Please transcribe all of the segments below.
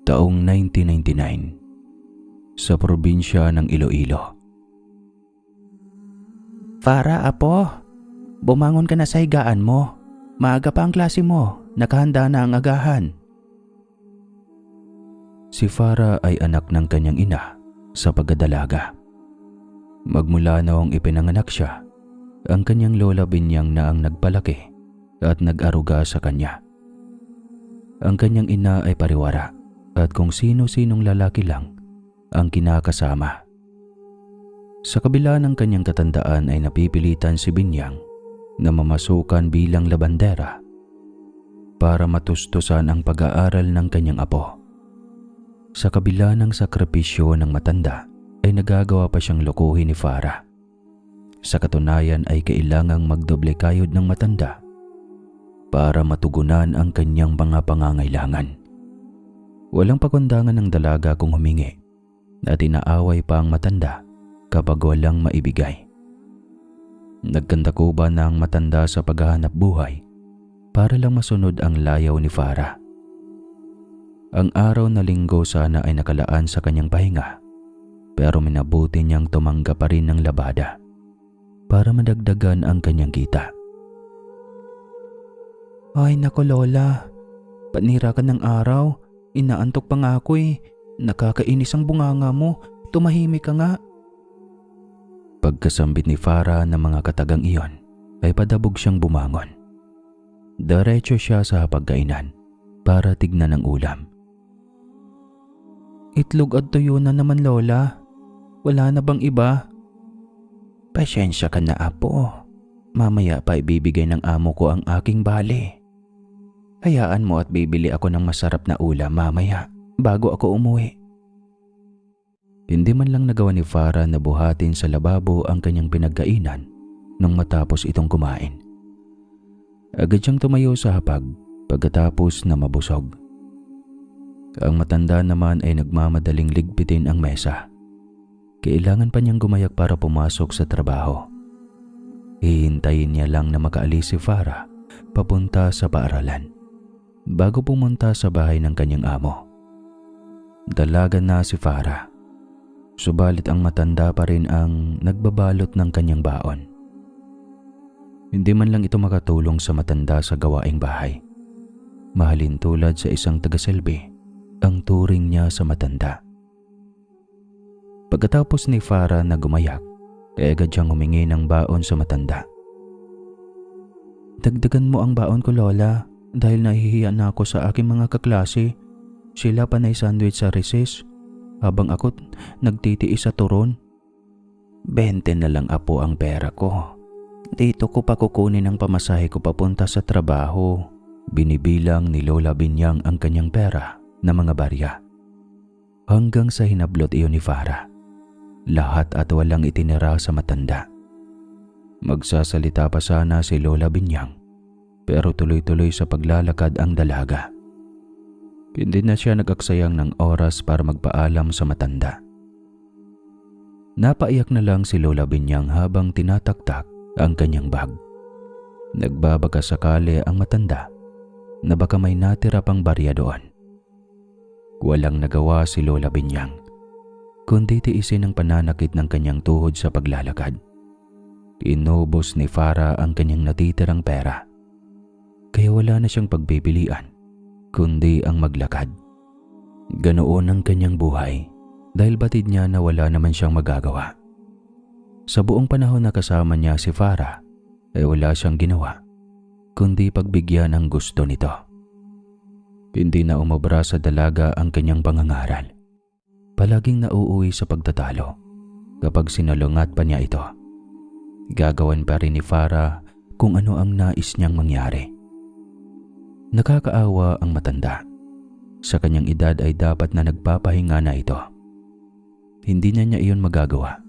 taong 1999, sa probinsya ng Iloilo. Farah, apo, bumangon ka na sa higaan mo. Maaga pa ang klase mo, nakahanda na ang agahan. Si Farah ay anak ng kanyang ina sa pagdadalaga. Magmula noong ipinanganak siya, ang kanyang lola Binyang na ang nagpalaki at nag-aruga sa kanya. Ang kanyang ina ay pariwara at kung sino-sinong lalaki lang ang kinakasama. Sa kabila ng kanyang katandaan ay napipilitan si Binyang na mamasukan bilang labandera para matustusan ang pag-aaral ng kanyang apo. Sa kabila ng sakripisyo ng matanda ay nagagawa pa siyang lokohin ni Farah. Sa katunayan ay kailangang magdoble kayod ng matanda para matugunan ang kanyang mga pangangailangan. Walang pakundangan ng dalaga kung humingi at inaaway pa ang matanda kapag walang maibigay. Nagkandakuba na ang matanda sa paghahanap buhay para lang masunod ang layaw ni Farah. Ang araw na linggo sana ay nakalaan sa kanyang pahinga, pero minabuti niyang tumanggap pa rin ng labada para madagdagan ang kanyang kita. Ay nako lola, panira ka ng araw. Inaantok pa nga ako eh. Nakakainis ang bunganga mo. Tumahimik ka nga. Pagkasambit ni Farah ng mga katagang iyon, ay padabog siyang bumangon. Diretso siya sa hapagkainan para tignan ang ulam. Itlog at tuyo na naman lola. Wala na bang iba? Pasensya ka na apo. Mamaya pa ibibigay ng amo ko ang aking bali. Hayaan mo at bibili ako ng masarap na ulam mamaya bago ako umuwi. Hindi man lang nagawa ni Farah na buhatin sa lababo ang kanyang pinagkainan nang matapos itong kumain. Agad siyang tumayo sa hapag pagkatapos na mabusog. Ang matanda naman ay nagmamadaling ligpitin ang mesa. Kailangan pa niyang gumayak para pumasok sa trabaho. Hihintayin niya lang na makaalis si Farah papunta sa paaralan bago pumunta sa bahay ng kanyang amo. Dalaga na si Farah, subalit ang matanda pa rin ang nagbabalot ng kanyang baon. Hindi man lang ito makatulong sa matanda sa gawaing bahay. Mahalin tulad sa isang tagasilbi ang turing niya sa matanda. Pagkatapos ni Farah na gumayak, ay agad siyang humingi ng baon sa matanda. Dagdagan mo ang baon ko lola dahil nahihiya na ako sa aking mga kaklase. Sila panay sandwich sa recess habang ako nagtitiis sa turon. 20 na lang apo ang pera ko. Dito ko pa kukunin ang pamasahe ko papunta sa trabaho. Binibilang ni Lola Binyang ang kanyang pera na mga barya. Hanggang sa hinablot iyon ni Farah, lahat at walang itinira sa matanda. Magsasalita pa sana si Lola Binyang, pero tuloy-tuloy sa paglalakad ang dalaga. Hindi na siya nag-aksayang ng oras para magpaalam sa matanda. Napaiyak na lang si Lola Binyang habang tinataktak ang kanyang bag. Nagbabaka sakali ang matanda na baka may natira pang barya doon. Walang nagawa si Lola Binyang, kundi tiisin ang pananakit ng kanyang tuhod sa paglalakad. Inubos ni Farah ang kanyang natitirang pera, kaya wala na siyang pagpipilian kundi ang maglakad. Ganoon ang kanyang buhay dahil batid niya na wala naman siyang magagawa. Sa buong panahon na kasama niya si Farah ay wala siyang ginawa kundi pagbigyan ang gusto nito. Hindi na umobra sa dalaga ang kanyang pangangaral. Palaging nauuwi sa pagtatalo kapag sinalungat pa niya ito. Gagawan pa rin ni Farah kung ano ang nais niyang mangyari. Nakakaawa ang matanda. Sa kanyang edad ay dapat na nagpapahinga na ito. Hindi niya iyon magagawa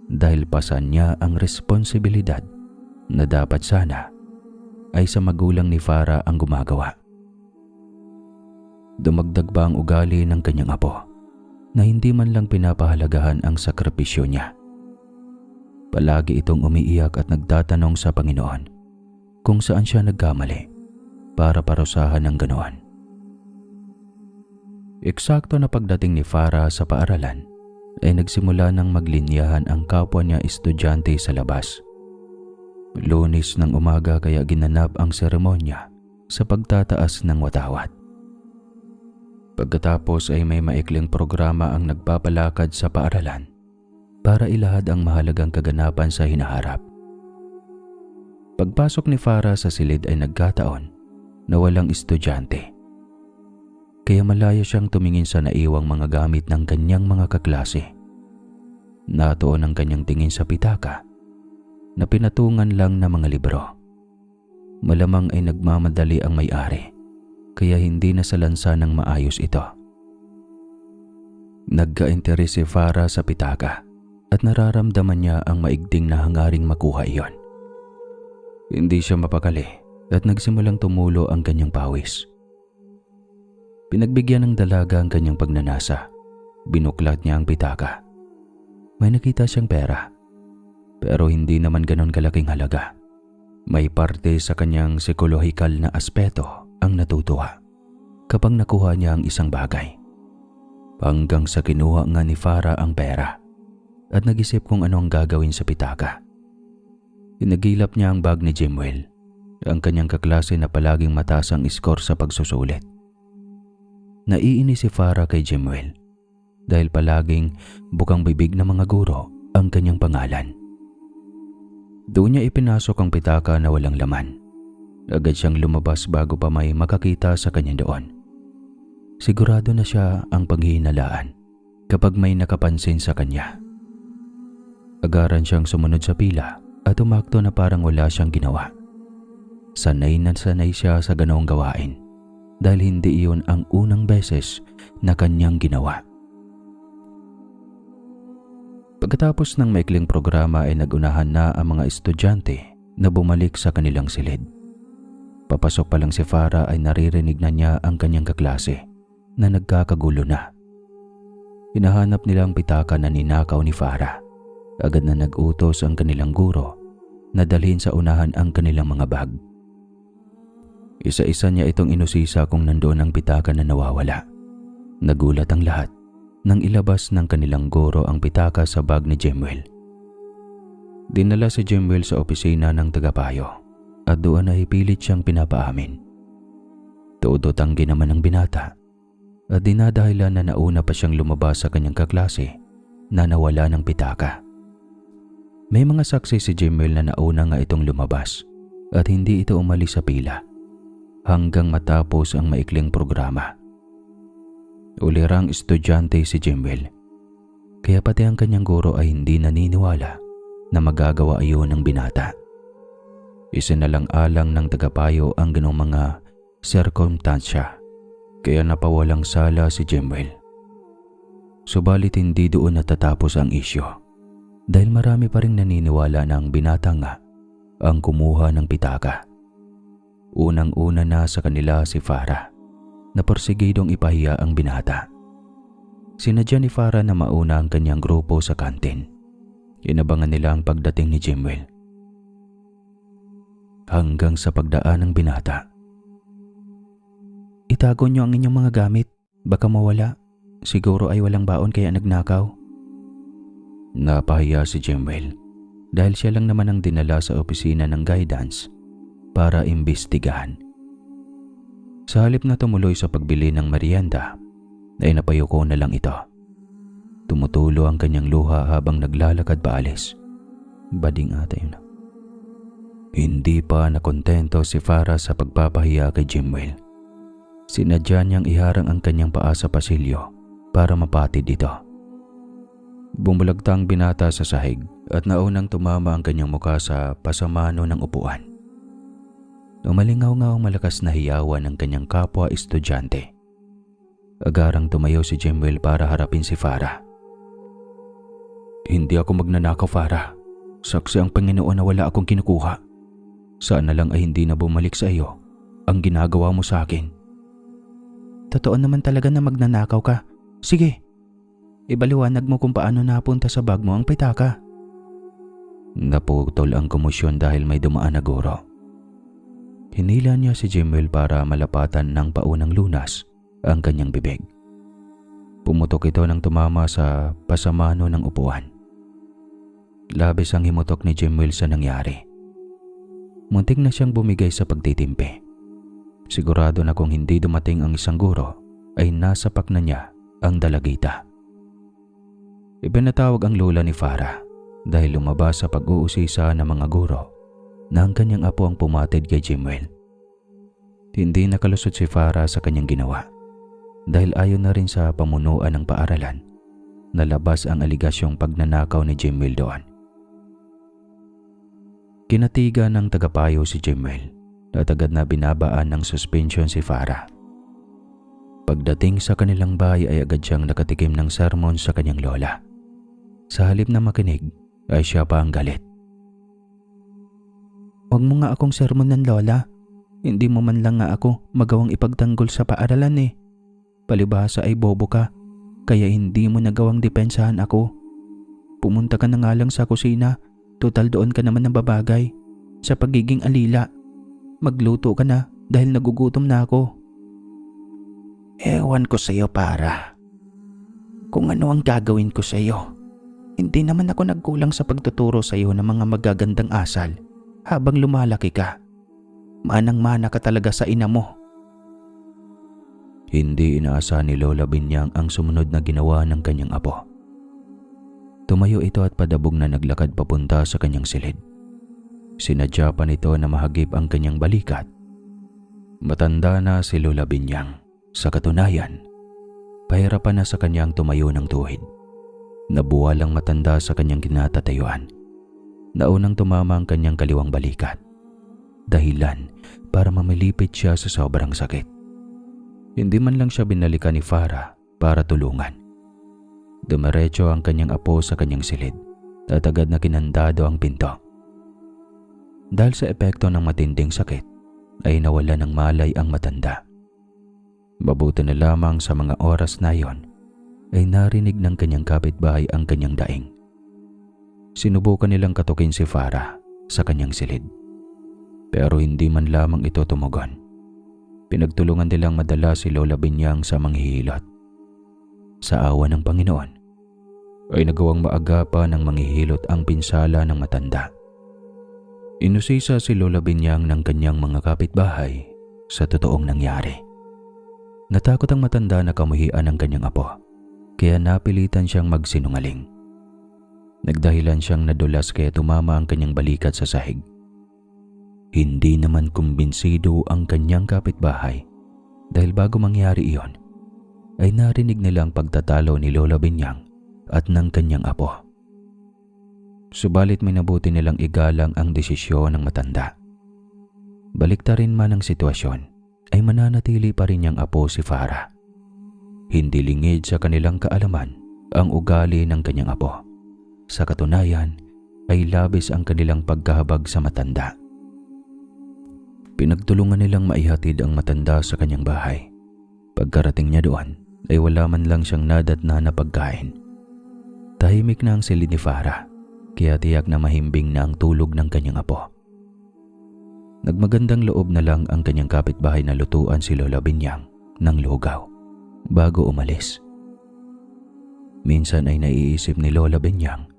dahil pasan niya ang responsibilidad na dapat sana ay sa magulang ni Farah ang gumagawa. Dumagdag pa ang ugali ng kanyang apo na hindi man lang pinapahalagahan ang sakripisyo niya. Palagi itong umiiyak at nagtatanong sa Panginoon kung saan siya nagkamali para parusahan ng ganoon. Eksakto na pagdating ni Farah sa paaralan ay nagsimula ng maglinyahan ang kapwa niya estudyante sa labas. Lunes ng umaga kaya ginanap ang seremonya sa pagtataas ng watawat. Pagkatapos ay may maikling programa ang nagpapalakad sa paaralan para ilahad ang mahalagang kaganapan sa hinaharap. Pagpasok ni Farah sa silid ay nagkataon na walang estudyante. Kaya malaya siyang tumingin sa naiwang mga gamit ng kanyang mga kaklase. Natuon ang kanyang tingin sa pitaka na pinatungan lang na mga libro. Malamang ay nagmamadali ang may-ari kaya hindi nasalansa ng maayos ito. Nagka-interes si Farah sa pitaka at nararamdaman niya ang maigting na hangaring makuha iyon. Hindi siya mapakali at nagsimulang tumulo ang kanyang pawis. Pinagbigyan ng dalaga ang kanyang pagnanasa. Binuklat niya ang pitaka. May nakita siyang pera. Pero hindi naman ganon kalaking halaga. May parte sa kanyang psikolohikal na aspeto ang natutuwa kapag nakuha niya ang isang bagay. Hanggang sa kinuha nga ni Farah ang pera at nag-isip kung ano ang gagawin sa pitaka. Inagilap niya ang bag ni Jimwell, ang kanyang kaklase na palaging mataas ang score sa pagsusulit. Naiinis si Farah kay Jimwell dahil palaging bukang bibig ng mga guro ang kanyang pangalan. Doon niya ipinasok ang pitaka na walang laman. Agad siyang lumabas bago pa may makakita sa kanya doon. Sigurado na siya ang paghihinalaan kapag may nakapansin sa kanya. Agaran siyang sumunod sa pila at umakto na parang wala siyang ginawa. Sanay na sanay siya sa ganoong gawain dahil hindi iyon ang unang beses na kanyang ginawa. Pagkatapos ng maikling programa ay nagunahan na ang mga estudyante na bumalik sa kanilang silid. Papasok pa lang si Farah ay naririnig na niya ang kanyang kaklase na nagkakagulo na. Hinahanap nila ang pitaka na ninakaw ni Farah. Agad na nag-utos ang kanilang guro na dalhin sa unahan ang kanilang mga bag. Isa-isa niya itong inusisa kung nandoon ang pitaka na nawawala. Nagulat ang lahat nang ilabas ng kanilang guro ang pitaka sa bag ni Jimwell. Dinala si Jimwell sa opisina ng tagapayo at doon ay pilit siyang pinapaamin. Todo tanggi naman ang binata at dinadahilan na nauna pa siyang lumabas sa kanyang kaklase na nawala ng pitaka. May mga saksi si Jimwell na nauna nga itong lumabas at hindi ito umalis sa pila hanggang matapos ang maikling programa. Ulirang estudyante si Jimwell, kaya pati ang kanyang guro ay hindi naniniwala na magagawa iyon ng binata. Isinalang-alang ng tagapayo ang ganong mga sirkumstansya, kaya napawalang sala si Jimwell. Subalit hindi doon natatapos ang isyo dahil marami pa ring naniniwala na ang binata nga ang kumuha ng pitaka. Unang-una na sa kanila si Farah na porsigidong ipahiya ang binata. Sinadya ni Farah na mauna ang kanyang grupo sa kantin. Inabangan nila ang pagdating ni Jimwell. Hanggang sa pagdaan ng binata. Itago niyo ang inyong mga gamit. Baka mawala. Siguro ay walang baon kaya nagnakaw. Napahiya si Jimwell dahil siya lang naman ang dinala sa opisina ng guidance para imbestigahan. Sa halip na tumuloy sa pagbili ng merienda, ay napayuko na lang ito. Tumutulo ang kanyang luha habang naglalakad paalis. Bading ata yun. Hindi pa nakontento si Farah sa pagpapahiya kay Jimwell. Sinadya niyang iharang ang kanyang paa sa pasilyo para mapatid ito. Bumulagtang binata sa sahig at naunang tumama ang kanyang muka sa pasamano ng upuan. Umalingaw-ngaw malakas na hiyawan ng kanyang kapwa estudyante. Agarang tumayo si Jimwell para harapin si Farah. Hindi ako magnanakaw, Farah. Saksi ang Panginoon na wala akong kinukuha. Sana lang ay hindi na bumalik sa iyo ang ginagawa mo sa akin. Totoo naman talaga na magnanakaw ka. Sige, ibaliwanag mo kung paano napunta sa bag mo ang pitaka. Naputol ang komosyon dahil may dumaan na guro. Hinila niya si Jimwell para malapatan ng paunang lunas ang kanyang bibig. Pumutok ito nang tumama sa pasamano ng upuan. Labis ang himutok ni Jimwell sa nangyari. Muntik na siyang bumigay sa pagtitimpi. Sigurado na kung hindi dumating ang isang guro, ay nasapak na niya ang dalagita. Ipinatawag ang lola ni Farah dahil lumabas sa pag-uusisa ng mga guro na ang kanyang apo ang pumatid kay Jimwell. Hindi nakalusot si Farah sa kanyang ginawa dahil ayon na rin sa pamunuan ng paaralan na labas ang aligasyong pagnanakaw ni Jimwell doon. Kinatiga ng tagapayo si Jimwell at agad na binabaan ng suspension si Farah. Pagdating sa kanilang bahay ay agad siyang nakatikim ng sermon sa kanyang lola. Sa halip na makinig ay siya pa ang galit. Huwag mo nga akong sermonan, Lola. Hindi mo man lang nga ako magawang ipagtanggol sa paaralan eh. Palibhasa ay bobo ka, kaya hindi mo nagawang depensahan ako. Pumunta ka na nga lang sa kusina, total doon ka naman nababagay. Sa pagiging alila, magluto ka na dahil nagugutom na ako. Ewan ko sa'yo, para. Kung ano ang gagawin ko sa'yo. Hindi naman ako nagkulang sa pagtuturo sa iyo ng mga magagandang asal habang lumalaki ka. Manang-mana ka talaga sa ina mo. Hindi inaasahan ni Lola Binyang ang sumunod na ginawa ng kanyang apo. Tumayo ito at padabog na naglakad papunta sa kanyang silid. Sinadya pa nito na mahagip ang kanyang balikat. Matanda na si Lola Binyang. Sa katunayan, pahirapan na sa kanyang tumayo ng tuhid. Nabuwalang matanda sa kanyang kinatatayuan. Naunang tumama ang kanyang kaliwang balikat. Dahilan para mamilipit siya sa sobrang sakit. Hindi man lang siya binalikan ni Farah para tulungan. Dumiretso ang kanyang apo sa kanyang silid at agad na kinandado ang pinto. Dahil sa epekto ng matinding sakit ay nawala ng malay ang matanda. Mabuti na lamang sa mga oras na yon ay narinig ng kanyang kapitbahay ang kanyang daing. Sinubukan nilang katukin si Farah sa kanyang silid. Pero hindi man lamang ito tumugon. Pinagtulungan nilang madala si Lola Binyang sa manghihilot. Sa awa ng Panginoon, ay nagawang maagapan ng manghihilot ang pinsala ng matanda. Inusisa si Lola Binyang ng kanyang mga kapitbahay sa totoong nangyari. Natakot ang matanda na kamuhian ng kanyang apo. Kaya napilitan siyang magsinungaling. Nagdahilan siyang nadulas kaya tumama ang kanyang balikat sa sahig. Hindi naman kumbinsido ang kanyang kapitbahay dahil bago mangyari iyon ay narinig nilang pagtatalo ni Lola Binyang at ng kanyang apo. Subalit minabuti nilang igalang ang desisyon ng matanda. Baliktarin man ang sitwasyon ay mananatili pa rin niyang apo si Farah. Hindi lingid sa kanilang kaalaman ang ugali ng kanyang apo. Sa katunayan ay labis ang kanilang pagkahabag sa matanda. Pinagtulungan nilang maihatid ang matanda sa kanyang bahay. Pagkarating niya doon ay wala man lang siyang nadatna na pagkain. Tahimik na ang silid ni Farah, kaya tiyak na mahimbing na ang tulog ng kanyang apo. Nagmagandang loob na lang ang kanyang kapitbahay na lutuan si Lola Binyang ng lugaw bago umalis. Minsan ay naiisip ni Lola Binyang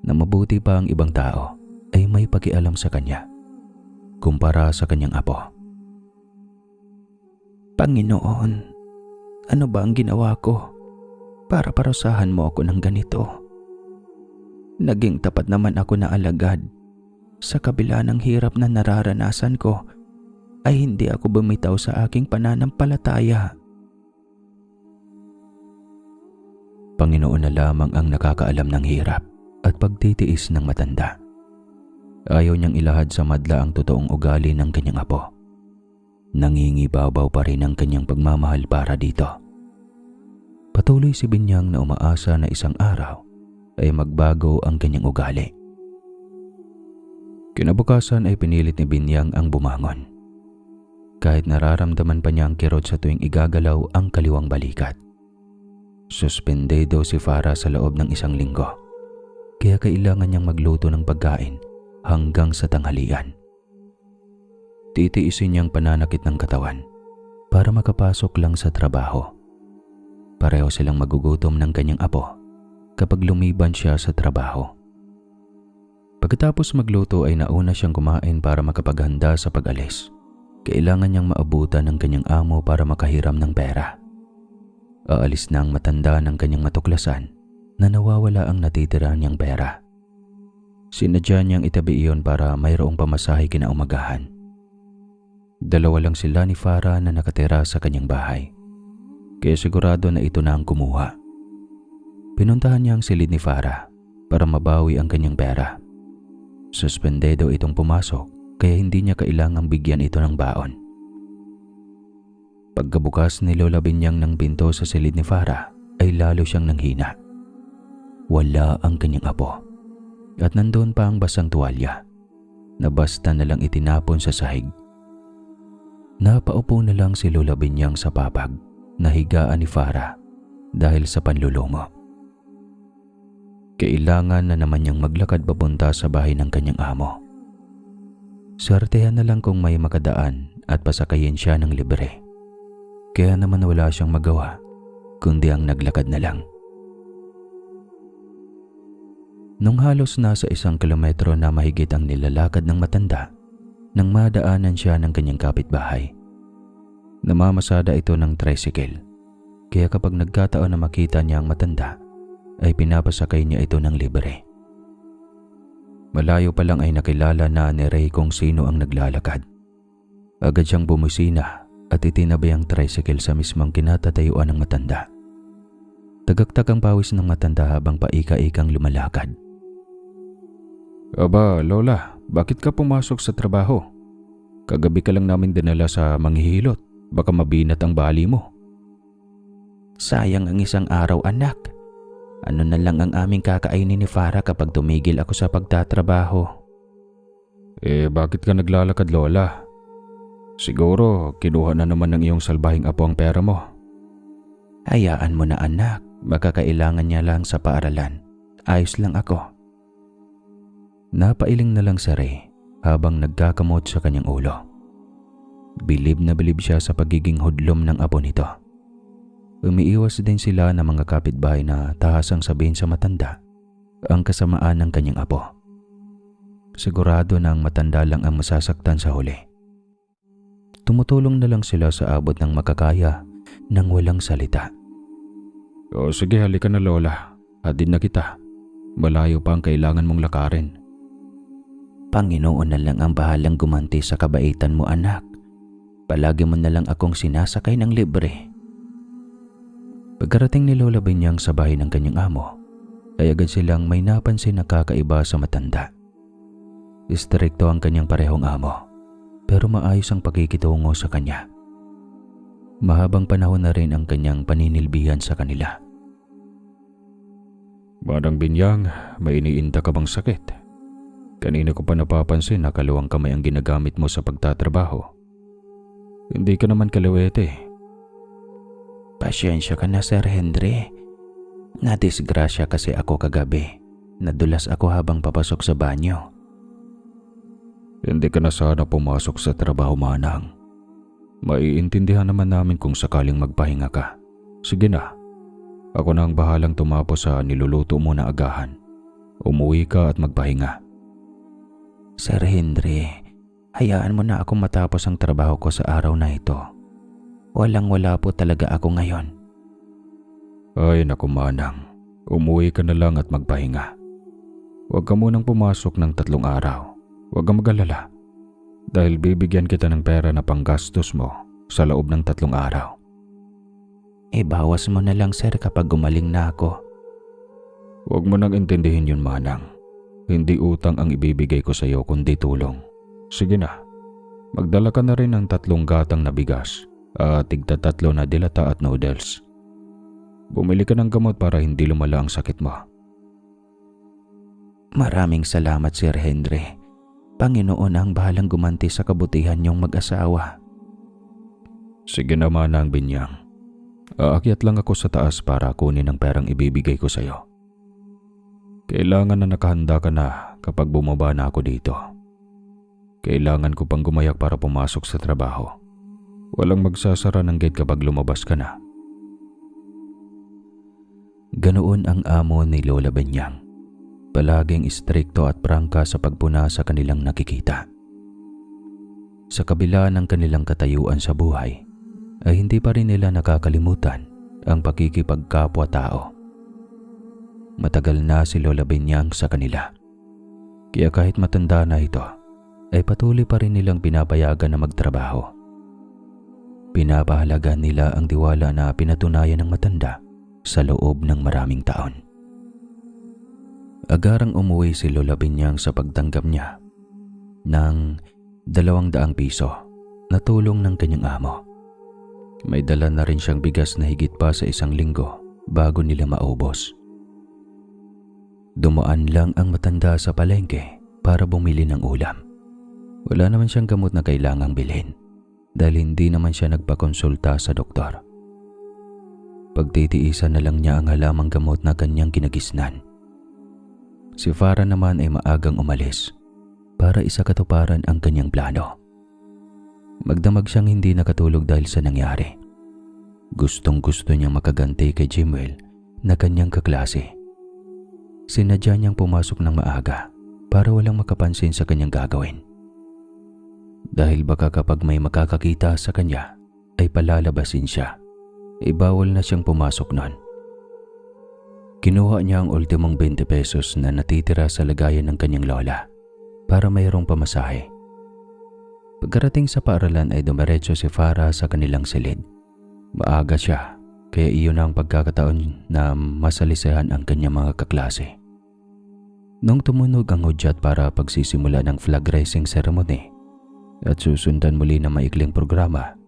na mabuti pa ang ibang tao ay may pakialam sa kanya kumpara sa kanyang apo. Panginoon, ano ba ang ginawa ko para parusahan mo ako ng ganito? Naging tapat naman ako na alagad. Sa kabila ng hirap na nararanasan ko, ay hindi ako bumitaw sa aking pananampalataya. Panginoon na lamang ang nakakaalam ng hirap at pagtitiis ng matanda. Ayaw niyang ilahad sa madla ang totoong ugali ng kanyang apo. Nangingibabaw pa rin ang kanyang pagmamahal para dito. Patuloy si Binyang na umaasa na isang araw ay magbago ang kanyang ugali. Kinabukasan ay pinilit ni Binyang ang bumangon. Kahit nararamdaman pa niya ang kirot sa tuwing igagalaw ang kaliwang balikat. Suspendido si Farah sa loob ng 1 linggo, kaya kailangan niyang magluto ng pagkain hanggang sa tanghalian. Titiisin niyang pananakit ng katawan para makapasok lang sa trabaho. pareho silang magugutom ng kanyang apo kapag lumiban siya sa trabaho. Pagkatapos magluto ay nauna siyang kumain para makapaghanda sa pag-alis. Kailangan niyang maabutan ng kanyang amo para makahiram ng pera. Aalis na ang matanda ng kanyang matuklasan na nawawala ang natitira niyang pera. Sinadya niyang itabi iyon para mayroong pamasahe kinaumagahan. Dalawa lang sila ni Farah na nakatira sa kanyang bahay, kaya sigurado na ito na ang kumuha. Pinuntahan niya ang silid ni Farah para mabawi ang kanyang pera. Suspendedo itong pumasok kaya hindi niya kailangang bigyan ito ng baon. Pagkabukas ni Lola Binyang ng pinto sa silid ni Farah ay lalo siyang nanghina. Wala ang kanyang apo at nandoon pa ang basang tuwalya na basta na lang itinapon sa sahig. Napaupo na lang si Lola Binyang sa papag na higaan ni Farah dahil sa panlulumo. Kailangan na naman niyang maglakad papunta sa bahay ng kanyang amo. Swertehan na lang kung may makadaan at pasakayin siya ng libre. Kaya naman wala siyang magawa kundi ang naglakad na lang. Nung halos nasa 1 kilometro na mahigit ang nilalakad ng matanda, nang madaanan siya ng kanyang kapitbahay. Namamasada ito ng tricycle, kaya kapag nagkataon na makita niya ang matanda, ay pinapasakay niya ito ng libre. Malayo pa lang ay nakilala na ni Ray kung sino ang naglalakad. Agad siyang bumusina at itinabay ang tricycle sa mismong kinatatayuan ng matanda. Tagaktak ang pawis ng matanda habang paika-ikang lumalakad. Aba, Lola, bakit ka pumasok sa trabaho? Kagabi ka lang namin dinala sa manghihilot. Baka mabinat ang bali mo. Sayang ang isang araw, anak. Ano na lang ang aming kakainin ni Farah kapag tumigil ako sa pagtatrabaho. Bakit ka naglalakad, Lola? Siguro, kinuha na naman ng iyong salbahing apo ang pera mo. Hayaan mo na, anak. Baka kailangan niya lang sa paaralan. Ayos lang ako. Napailing na lang si Ray habang nagkakamot sa kanyang ulo. Bilib na bilib siya sa pagiging hudlom ng apo nito. Umiiwas din sila ng mga kapitbahay na tahasang sabihin sa matanda ang kasamaan ng kanyang apo. Sigurado na ang matanda lang ang masasaktan sa huli. Tumutulong na lang sila sa abot ng makakaya nang walang salita. O sige, halika na, Lola. Hatid na kita. Malayo pa ang kailangan mong lakarin. Panginoon na lang ang bahalang gumanti sa kabaitan mo, anak. Palagi mo na lang akong sinasakay ng libre. Pagkarating ni Lola Binyang sa bahay ng kanyang amo, ay agad silang may napansin na kakaiba sa matanda. Istrikto ang kanyang parehong amo, pero maayos ang pakikitungo sa kanya. Mahabang panahon na rin ang kanyang paninilbihan sa kanila. Manang Binyang, may iniinda ka bang sakit? Kanina ko pa napapansin na kaluwang kamay ang ginagamit mo sa pagtatrabaho. Hindi ka naman kalawete. Pasyensya ka na, Sir Henry. Nadisgrasya kasi ako kagabi. Nadulas ako habang papasok sa banyo. Hindi ka na sana pumasok sa trabaho, Manang. Maiintindihan naman namin kung sakaling magpahinga ka. Sige na. Ako na ang bahalang tumapos sa niluluto mo na agahan. Umuwi ka at magpahinga. Sir Henry, hayaan mo na akong matapos ang trabaho ko sa araw na ito. Walang-wala po talaga ako ngayon. Ay naku, Manang. Umuwi ka na lang at magpahinga. Huwag ka munang pumasok ng 3 araw. Huwag kang mag-alala. Dahil bibigyan kita ng pera na panggastos mo sa loob ng 3 araw. Bawas mo na lang, sir, kapag gumaling na ako. Huwag mo nang intindihin yun, Manang. Hindi utang ang ibibigay ko sa iyo kundi tulong. Sige na. Magdala ka na rin ng 3 gatang na bigas at tigta-3 na dilata at noodles. Bumili ka ng gamot para hindi lumala ang sakit mo. Maraming salamat, Sir Henry. Panginoon ang bahalang gumanti sa kabutihan niyong mag-asawa. Sige naman, Manang Binyang. Aakyat lang ako sa taas para kunin ang perang ibibigay ko sa iyo. Kailangan na nakahanda ka na kapag bumaba na ako dito. Kailangan ko pang gumayak para pumasok sa trabaho. Walang magsasara ng gate kapag lumabas ka na. Ganoon ang amo ni Lola Benyang. Palaging istrikto at prangka sa pagpuna sa kanilang nakikita. Sa kabila ng kanilang katayuan sa buhay, ay hindi pa rin nila nakakalimutan ang pakikipagkapwa-tao. Matagal na si Lola Benyang sa kanila. Kaya kahit matanda na ito, ay patuloy pa rin nilang pinapayagan na magtrabaho. Pinapahalaga nila ang tiwala na pinatunayan ng matanda sa loob ng maraming taon. Agarang umuwi si Lola Benyang sa pagtanggap niya ng 200 piso na tulong ng kanyang amo. May dala na rin siyang bigas na higit pa sa 1 linggo bago nila maubos. Dumaan lang ang matanda sa palengke para bumili ng ulam. Wala naman siyang gamot na kailangang bilhin dahil hindi naman siya nagpakonsulta sa doktor. Pagtitiisan na lang niya ang halamang gamot na kanyang kinagisnan. Si Farah naman ay maagang umalis para isakatuparan ang kanyang plano. Magdamag siyang hindi nakatulog dahil sa nangyari. Gustong-gusto niyang makaganti kay Jimwell na kanyang kaklase. Sinadya niyang pumasok ng maaga para walang makapansin sa kanyang gagawin. Dahil baka kapag may makakakita sa kanya ay palalabasin siya, ay bawal na siyang pumasok nun. Kinuha niya ang ultimong 20 pesos na natitira sa lagayan ng kanyang lola para mayroong pamasahe. Pagkarating sa paaralan ay dumiretso si Farah sa kanilang silid. Maaga siya, kaya iyon ang pagkakataon na masalisahan ang kanyang mga kaklase. Nung tumunog ang hudyat para pagsisimula ng flag raising ceremony at susundan muli ng maikling programa,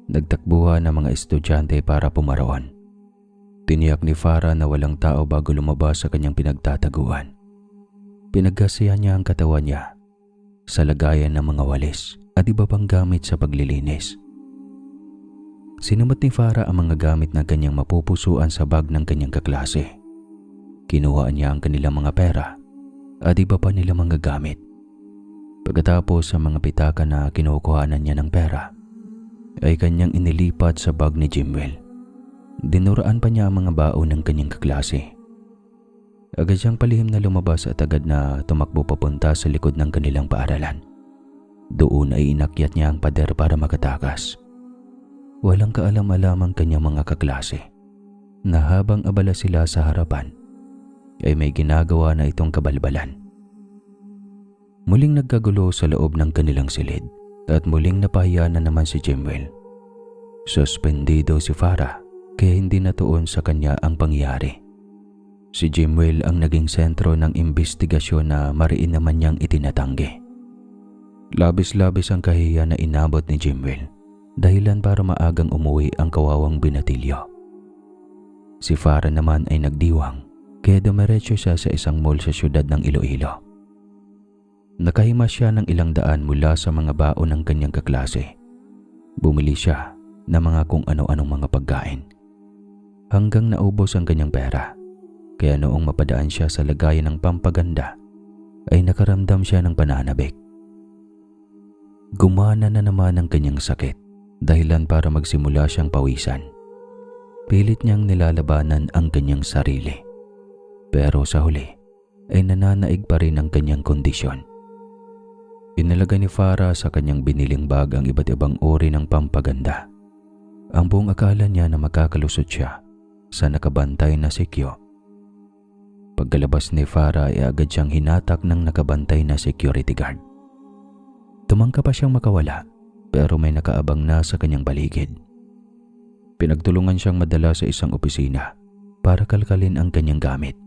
nagtakbuhan ang mga estudyante para pumaroon. Tiniyak ni Farah na walang tao bago lumabas sa kanyang pinagtataguan. Pinaggasihan niya ang katawan niya sa lagayan ng mga walis at iba pang gamit sa paglilinis. Sinumot ni Farah ang mga gamit na kanyang mapupusuan sa bag ng kanyang kaklase. Kinuha niya ang kanilang mga pera at iba pa nilang mga gamit. Pagkatapos sa mga pitaka na kinukuhanan niya ng pera, ay kanyang inilipat sa bag ni Jimwell. Dinuraan pa niya ang mga baon ng kanyang kaklase. Agad siyang palihim na lumabas at agad na tumakbo papunta sa likod ng kanilang paaralan. Doon ay inakyat niya ang pader para makatakas. Walang kaalam-alam ang kanyang mga kaklase na habang abala sila sa harapan, ay may ginagawa na itong kabalbalan. Muling nagkagulo sa loob ng kanilang silid at muling napahiya na naman si Jimwell. Suspendido si Farah kaya hindi natuon sa kanya ang pangyayari. Si Jimwell ang naging sentro ng imbestigasyon na mariin naman niyang itinatanggi. Labis-labis ang kahiya na inabot ni Jimwell, dahilan para maagang umuwi ang kawawang binatilyo. Si Farah naman ay nagdiwang kaya dumiretso siya sa isang mall sa siyudad ng Iloilo. Nakahima siya ng 200 mula sa mga baon ng kanyang kaklase. Bumili siya ng mga kung ano-anong mga pagkain. Hanggang naubos ang kanyang pera, kaya noong mapadaan siya sa lagayan ng pampaganda, ay nakaramdam siya ng pananabik. Gumana na naman ang kanyang sakit, dahilan para magsimula siyang pawisan. Pilit niyang nilalabanan ang kanyang sarili. Pero sa huli, ay nananaig pa rin ang kanyang kondisyon. Inalagay ni Farah sa kanyang biniling bag ang iba't ibang uri ng pampaganda. Ang buong akala niya na makakalusot siya sa nakabantay na sikyo. Pagkalabas ni Farah ay agad siyang hinatak ng nakabantay na security guard. Tumangka pa siyang makawala pero may nakaabang na sa kanyang paligid. Pinagtulungan siyang madala sa isang opisina para kalkalin ang kanyang gamit.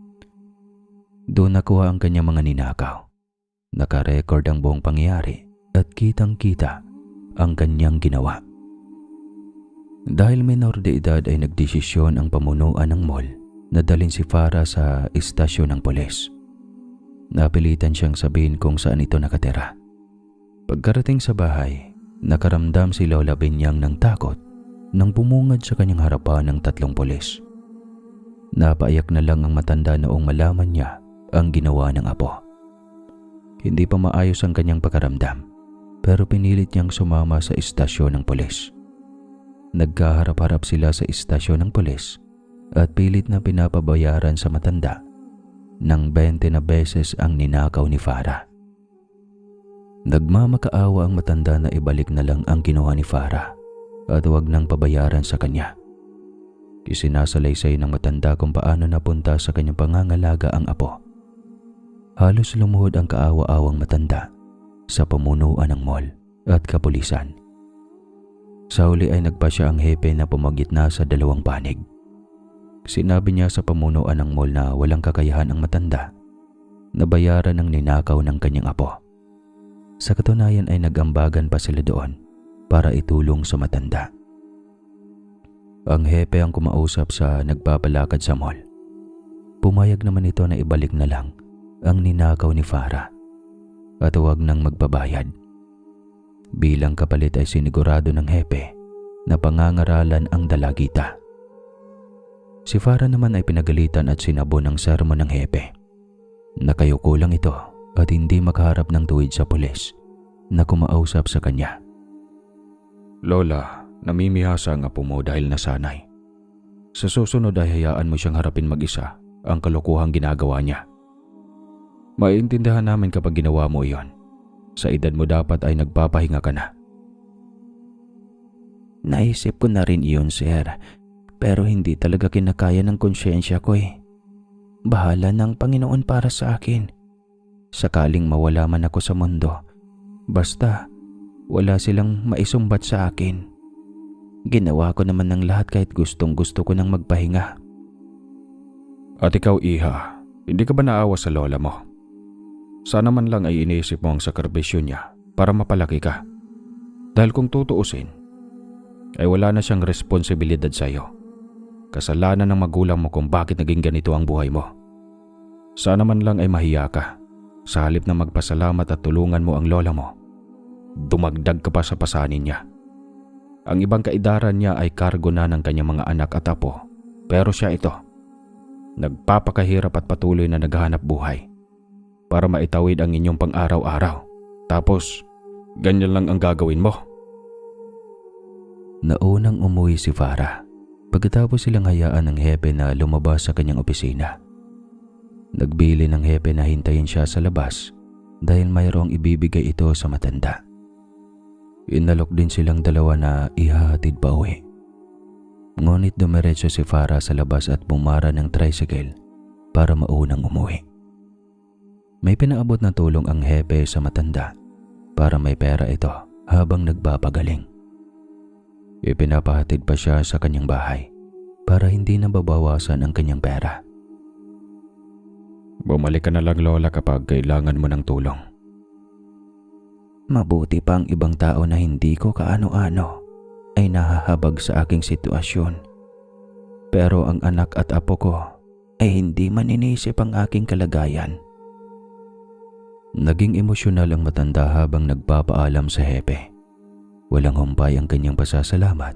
Doon nakuha ang kanyang mga ninakaw. Nakarecord ang buong pangyayari at kitang-kita ang kanyang ginawa. Dahil minor de edad ay nagdesisyon ang pamunuan ng mall na dalhin si Farah sa istasyon ng pulis. Napilitan siyang sabihin kung saan ito nakatira. Pagkarating sa bahay, nakaramdam si Lola Benyang ng takot nang bumungad sa kanyang harapan ng 3 pulis. Napaiyak na lang ang matanda noong malaman niya ang ginawa ng apo. Hindi pa maayos ang kanyang pakaramdam pero pinilit niyang sumama sa istasyon ng pulis. Nagkaharap-harap sila sa istasyon ng pulis at pilit na pinapabayaran sa matanda ng 20 na beses ang ninakaw ni Farah. Nagmamakaawa ang matanda na ibalik na lang ang kinuha ni Farah at huwag nang pabayaran sa kanya. Isinasalaysay ng matanda kung paano napunta sa kanyang pangangalaga ang apo. Halos lumuhod ang kaawa-awang matanda sa pamunuan ng mall at kapulisan. Sa huli ay nagpasya ang hepe na pumagitna sa dalawang panig. Sinabi niya sa pamunuan ng mall na walang kakayahan ang matanda na bayaran ang ninakaw ng kanyang apo. Sa katunayan ay nagambagan pa sila doon para itulong sa matanda. Ang hepe ang kumausap sa nagpapalakad sa mall. Pumayag naman ito na ibalik na lang ang ninakaw ni Farah at huwag nang magbabayad. Bilang kapalit ay sinigurado ng hepe na pangangaralan ang dalagita. Si Farah naman ay pinagalitan at sinabon ng sermon ng hepe. Nakayuko lang ito at hindi makaharap ng tuwid sa pulis na kumausap sa kanya. Lola, namimihasa ang apo mo dahil nasanay. Sa susunod ay hayaan mo siyang harapin mag-isa ang kalokohang ginagawa niya. Maiintindihan namin kapag ginawa mo iyon. Sa edad mo dapat ay nagpapahinga ka na. Naisip ko na rin iyon, sir. Pero hindi talaga kinakaya ng konsyensya ko eh. Bahala ng Panginoon para sa akin. Sakaling mawala man ako sa mundo, basta wala silang maisumbat sa akin. Ginawa ko naman ng lahat kahit gustong-gusto ko nang magpahinga. At ikaw, Iha, hindi ka ba naawa sa lola mo? Sana man lang ay iniisip mo ang sakripisyo niya para mapalaki ka. Dahil kung tutuusin, ay wala na siyang responsibilidad sa iyo. Kasalanan ng magulang mo kung bakit naging ganito ang buhay mo. Sana man lang ay mahiya ka. Sa halip na magpasalamat at tulungan mo ang lola mo, dumagdag ka pa sa pasanin niya. Ang ibang kaidaran niya ay kargo na ng kanyang mga anak at apo. Pero siya ito, nagpapakahirap at patuloy na naghahanap buhay para maitawid ang inyong pang-araw-araw. Tapos, ganyan lang ang gagawin mo. Naunang umuwi si Farah pagkatapos silang hayaan ng hepe na lumabas sa kanyang opisina. Nagbili ng hepe na hintayin siya sa labas dahil mayroong ibibigay ito sa matanda. Inalok din silang dalawa na ihahatid pa uwi. Ngunit dumiretso si Farah sa labas at bumara ng tricycle para maunang umuwi. May pinaabot na tulong ang hepe sa matanda para may pera ito habang nagpapagaling. Ipinapahatid pa siya sa kanyang bahay para hindi nababawasan ang kanyang pera. Bumalik ka na lang, Lola, kapag kailangan mo ng tulong. Mabuti pa ang ibang tao na hindi ko kaano-ano ay nahahabag sa aking sitwasyon. Pero ang anak at apo ko ay hindi man iniisip ang aking kalagayan. Naging emosyonal ang matanda habang nagpapaalam sa hepe. Walang humpay ang kanyang pasasalamat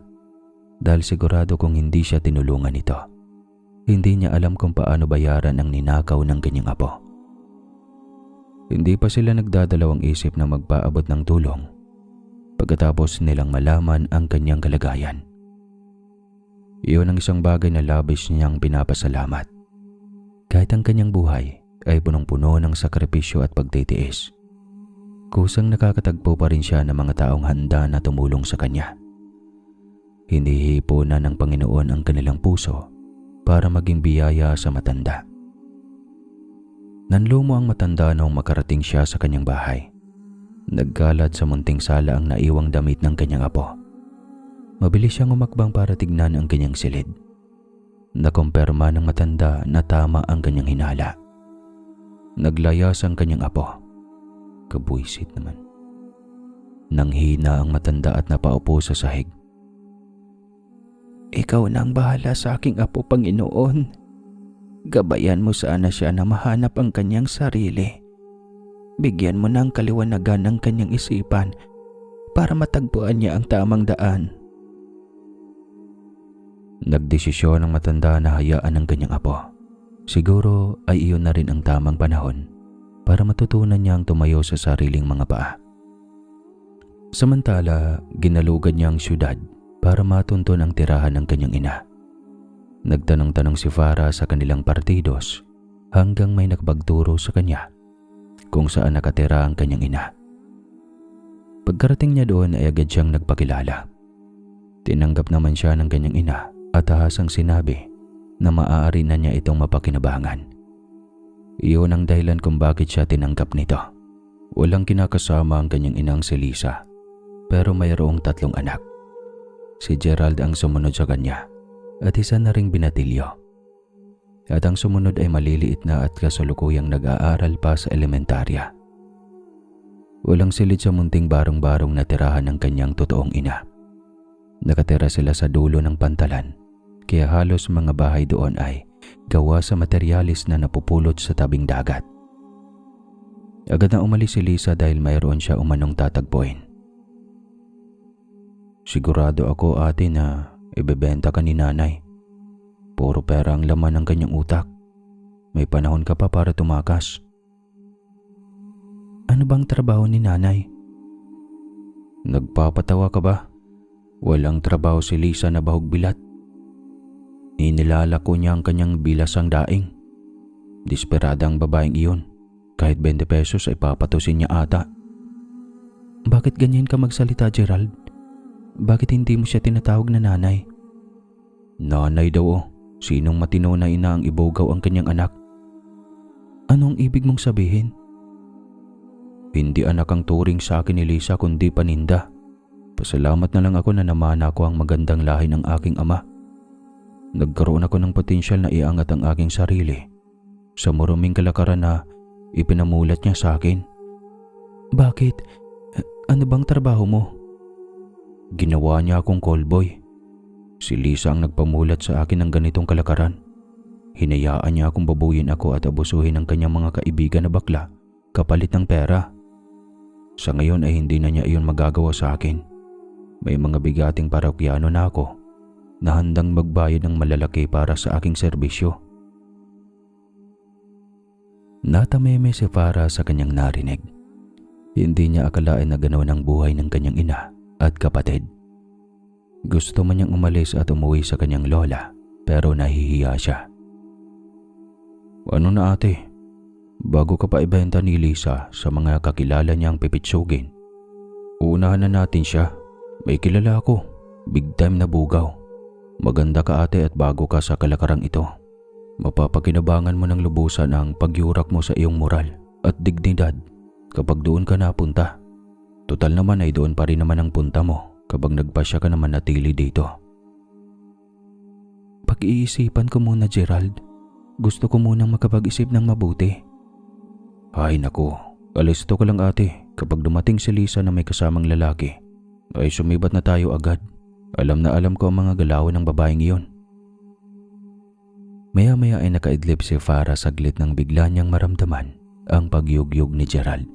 dahil sigurado kung hindi siya tinulungan nito, hindi niya alam kung paano bayaran ang ninakaw ng kanyang apo. Hindi pa sila nagdadalawang isip na magpaabot ng tulong pagkatapos nilang malaman ang kanyang kalagayan. Iyon ang isang bagay na labis niyang pinapasalamat. Kahit ang kanyang buhay ay punong-puno ng sakripisyo at pagtitiis, kusang nakakatagpo pa rin siya ng mga taong handa na tumulong sa kanya. Hinihipo na ng Panginoon ang kanilang puso para maging biyaya sa matanda. Nanlumo ang matanda noong makarating siya sa kanyang bahay. Nagkalat sa munting sala ang naiwang damit ng kanyang apo. Mabilis siyang umakbang para tignan ang kanyang silid. Nakumpirma ng matanda na tama ang kanyang hinala. Naglayas ang kanyang apo. Kabuisit naman. Nanghina ang matanda at napaupo sa sahig. Ikaw na ang bahala sa aking apo, Panginoon. Gabayan mo sana siya na mahanap ang kanyang sarili. Bigyan mo ng kaliwanagan ng kanyang isipan para matagpuan niya ang tamang daan. Nagdesisyon ang matanda na hayaan ang kanyang apo. Siguro ay iyon na rin ang tamang panahon para matutunan niyang tumayo sa sariling mga paa. Samantala, ginalugan niya ang syudad para matunton ang tirahan ng kanyang ina. Nagtanong-tanong si Farah sa kanilang partidos hanggang may nakapagturo sa kanya kung saan nakatira ang kanyang ina. Pagkarating niya doon ay agad siyang nagpakilala. Tinanggap naman siya ng kanyang ina at tahasang sinabi na maaari na niya itong mapakinabangan. Iyon ang dahilan kung bakit siya tinanggap nito. Walang kinakasama ang kanyang inang si Lisa, pero mayroong 3 anak. Si Gerald ang sumunod sa kanya at isa na ring binatilyo. At ang sumunod ay maliliit na at kasalukuyang nag-aaral pa sa elementarya. Walang silid sa munting barong-barong na tirahan ng kanyang totoong ina. Nakatira sila sa dulo ng pantalan, kaya halos mga bahay doon ay gawa sa materyales na napupulot sa tabing dagat. Agad na umalis si Lisa dahil mayroon siya umanong tatagpuin. Sigurado ako, ate, na ibebenta ka ni nanay. Puro pera ang laman ng kanyang utak. May panahon ka pa para tumakas. Ano bang trabaho ni nanay? Nagpapatawa ka ba? Walang trabaho si Lisa na bahog bilat. Inilalako niya ang kanyang bilasang daing. Desperada ang babaeng iyon. Kahit 20 pesos ay papatusin niya ata. Bakit ganyan ka magsalita, Gerald? Bakit hindi mo siya tinatawag na nanay? Nanay daw oh. Sinong matino na ina ang ibugaw ang kanyang anak? Anong ibig mong sabihin? Hindi anak ang turing sa akin ni Lisa kundi paninda. Pasalamat na lang ako na namana ko ang magandang lahi ng aking ama. Nagkaroon ako ng potensyal na iangat ang aking sarili sa maruming kalakaran na ipinamulat niya sa akin. Bakit? Ano bang trabaho mo? Ginawa niya akong callboy. Si Lisa ang nagpamulat sa akin ng ganitong kalakaran. Hinayaan niya akong babuyin ako at abusuhin ng kanyang mga kaibigan na bakla kapalit ng pera. Sa ngayon ay hindi na niya iyon magagawa sa akin. May mga bigating parokyano na ako na handang magbayad ng malalaki para sa aking serbisyo. Natameme si Farah sa kanyang narinig. Hindi niya akalain na ganoon ang buhay ng kanyang ina at kapatid. Gusto man niyang umalis at umuwi sa kanyang lola, pero nahihiya siya. Ano na ate? Bago ka pa ibenta ni Lisa sa mga kakilala niyang pipitsugin, unahan na natin siya. May kilala ako, big time na bugaw. Maganda ka ate at bago ka sa kalakarang ito. Mapapakinabangan mo ng lubusan ang pagyurak mo sa iyong moral at dignidad kapag doon ka napunta. Total naman ay doon pa rin naman ang punta mo kapag nagpasya ka naman natili dito. Pag-iisipan ko muna, Gerald. Gusto ko munang makapag-isip ng mabuti. Ay naku, alisto ka lang ate. Kapag dumating si Lisa na may kasamang lalaki, ay sumibat na tayo agad. Alam na alam ko ang mga galawan ng babaeng iyon. Maya-maya ay nakaidlip si Farah saglit nang bigla niyang maramdaman ang pagyugyug ni Gerald.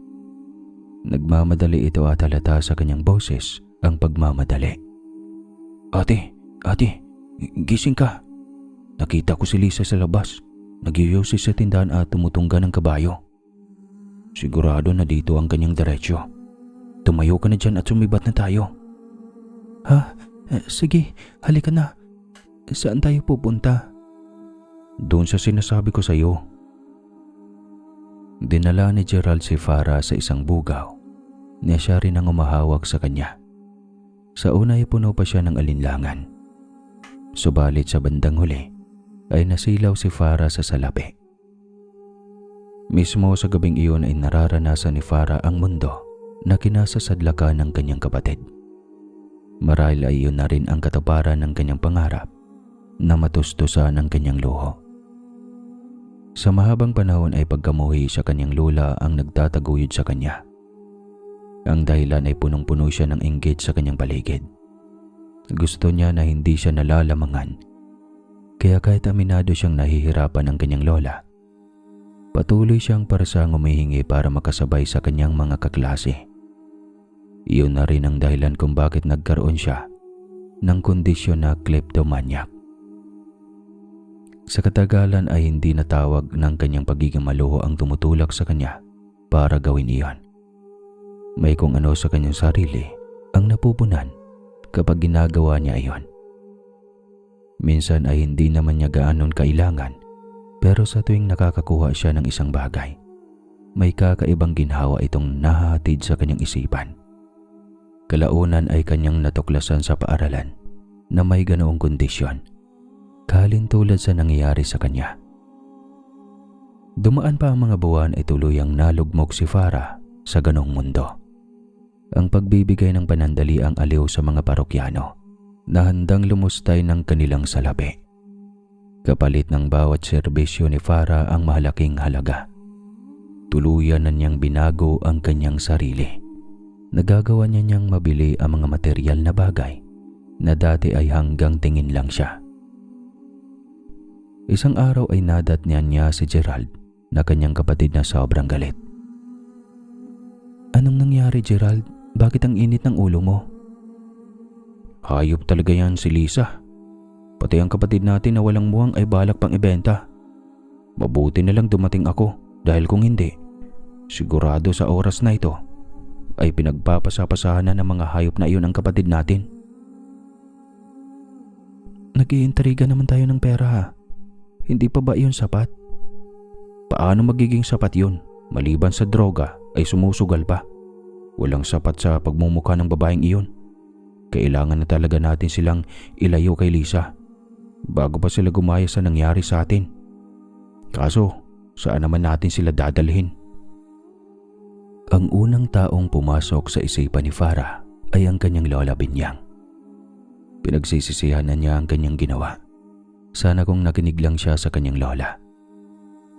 Nagmamadali ito at halata sa kanyang boses ang pagmamadali. Ate, gising ka. Nakita ko si Lisa sa labas. Nagyuyosi sa tindahan at tumutungga ng kabayo. Sigurado na dito ang kanyang diretsyo. Tumayo ka na dyan at sumibat na tayo. Ha? Sige, halika na. Saan tayo pupunta? Doon sa sinasabi ko sa iyo. Dinala ni Gerald si Farah sa isang bugaw. Niya siya rin ang umahawak sa kanya. Sa una ay puno pa siya ng alinlangan. Subalit sa bandang huli ay nasilaw si Farah sa salapi. Mismo sa gabing iyon ay nararanasan ni Farah ang mundo na kinasasadlakan ng kanyang kapatid. Marahil ay iyon na rin ang katuparan ng kanyang pangarap na matustusan ang kanyang luho. Sa mahabang panahon ay pagkamuhi sa kanyang lula ang nagtataguyod sa kanya. Ang dahilan ay punong-puno siya ng inggit sa kanyang paligid. Gusto niya na hindi siya nalalamangan. Kaya kahit aminado siyang nahihirapan ng kanyang lola, patuloy siyang parasang humihingi para makasabay sa kanyang mga kaklase. Iyon na rin ang dahilan kung bakit nagkaroon siya ng kondisyon na kleptomaniac. Sa katagalan ay hindi natawag ng kanyang pagiging maluho ang tumutulak sa kanya para gawin iyon. May kung ano sa kanyang sarili ang napupunan kapag ginagawa niya iyon. Minsan ay hindi naman niya gaanon kailangan, pero sa tuwing nakakakuha siya ng isang bagay, may kakaibang ginhawa itong nahahatid sa kanyang isipan. Kalaunan ay kanyang natuklasan sa paaralan na may ganoong kondisyon, kalintulad sa nangyayari sa kanya. Dumaan pa ang mga buwan ay tuluyang nalugmok si Farah sa ganong mundo. Ang pagbibigay ng panandaliang aliw sa mga parokyano na handang lumustay ng kanilang salapi. Kapalit ng bawat serbisyo ni Farah ang mahalaking halaga. Tuluyan na niyang binago ang kanyang sarili. Nagagawa niyang mabili ang mga material na bagay na dati ay hanggang tingin lang siya. Isang araw ay nadatnyan niya si Gerald na kanyang kapatid na sobrang galit. Anong nangyari, Gerald? Bakit ang init ng ulo mo? Hayop talaga yan si Lisa. Pati ang kapatid natin na walang muwang ay balak pang ibenta. Mabuti na lang dumating ako dahil kung hindi, sigurado sa oras na ito ay pinagpapasapasahan na ng mga hayop na iyon ang kapatid natin. Nag-iintriga naman tayo ng pera ha. Hindi pa ba iyon sapat? Paano magiging sapat yun? Maliban sa droga ay sumusugal pa. Walang sapat sa pagmumukha ng babaeng iyon. Kailangan na talaga natin silang ilayo kay Lisa bago pa sila gumaya sa nangyari sa atin. Kaso, saan naman natin sila dadalhin? Ang unang taong pumasok sa isipan ni Farah ay ang kanyang lola Binyang. Pinagsisisihan na niya ang kanyang ginawa. Sana kung nakinig lang siya sa kanyang lola,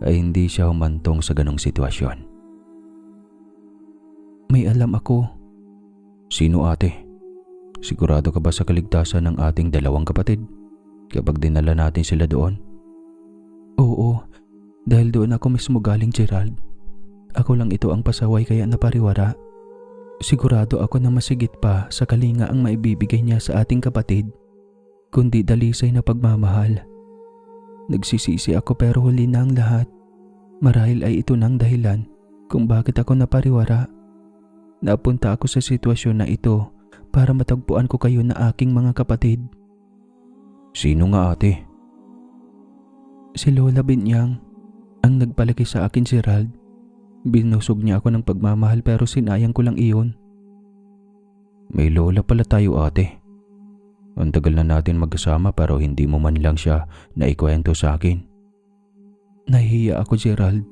ay hindi siya humantong sa ganong sitwasyon. May alam ako. Sino ate? Sigurado ka ba sa kaligtasan ng ating dalawang kapatid kapag dinala natin sila doon? Oo, dahil doon ako mismo galing, Gerald. Ako lang ito ang pasaway kaya napariwara. Sigurado ako na masigit pa sa kalinga ang maibibigay niya sa ating kapatid, kundi dalisay na pagmamahal. Nagsisisi ako pero huli na ang lahat. Marahil ay ito nang dahilan kung bakit ako napariwara. Napunta ako sa sitwasyon na ito para matagpuan ko kayo na aking mga kapatid. Sino nga ate? Si Lola Binyang ang nagpalaki sa akin, Gerald. Binusog niya ako ng pagmamahal pero sinayang ko lang iyon. May lola pala tayo ate. Ang tagal na natin magkasama pero hindi mo man lang siya naikwento sa akin. Nahihiya ako, Gerald.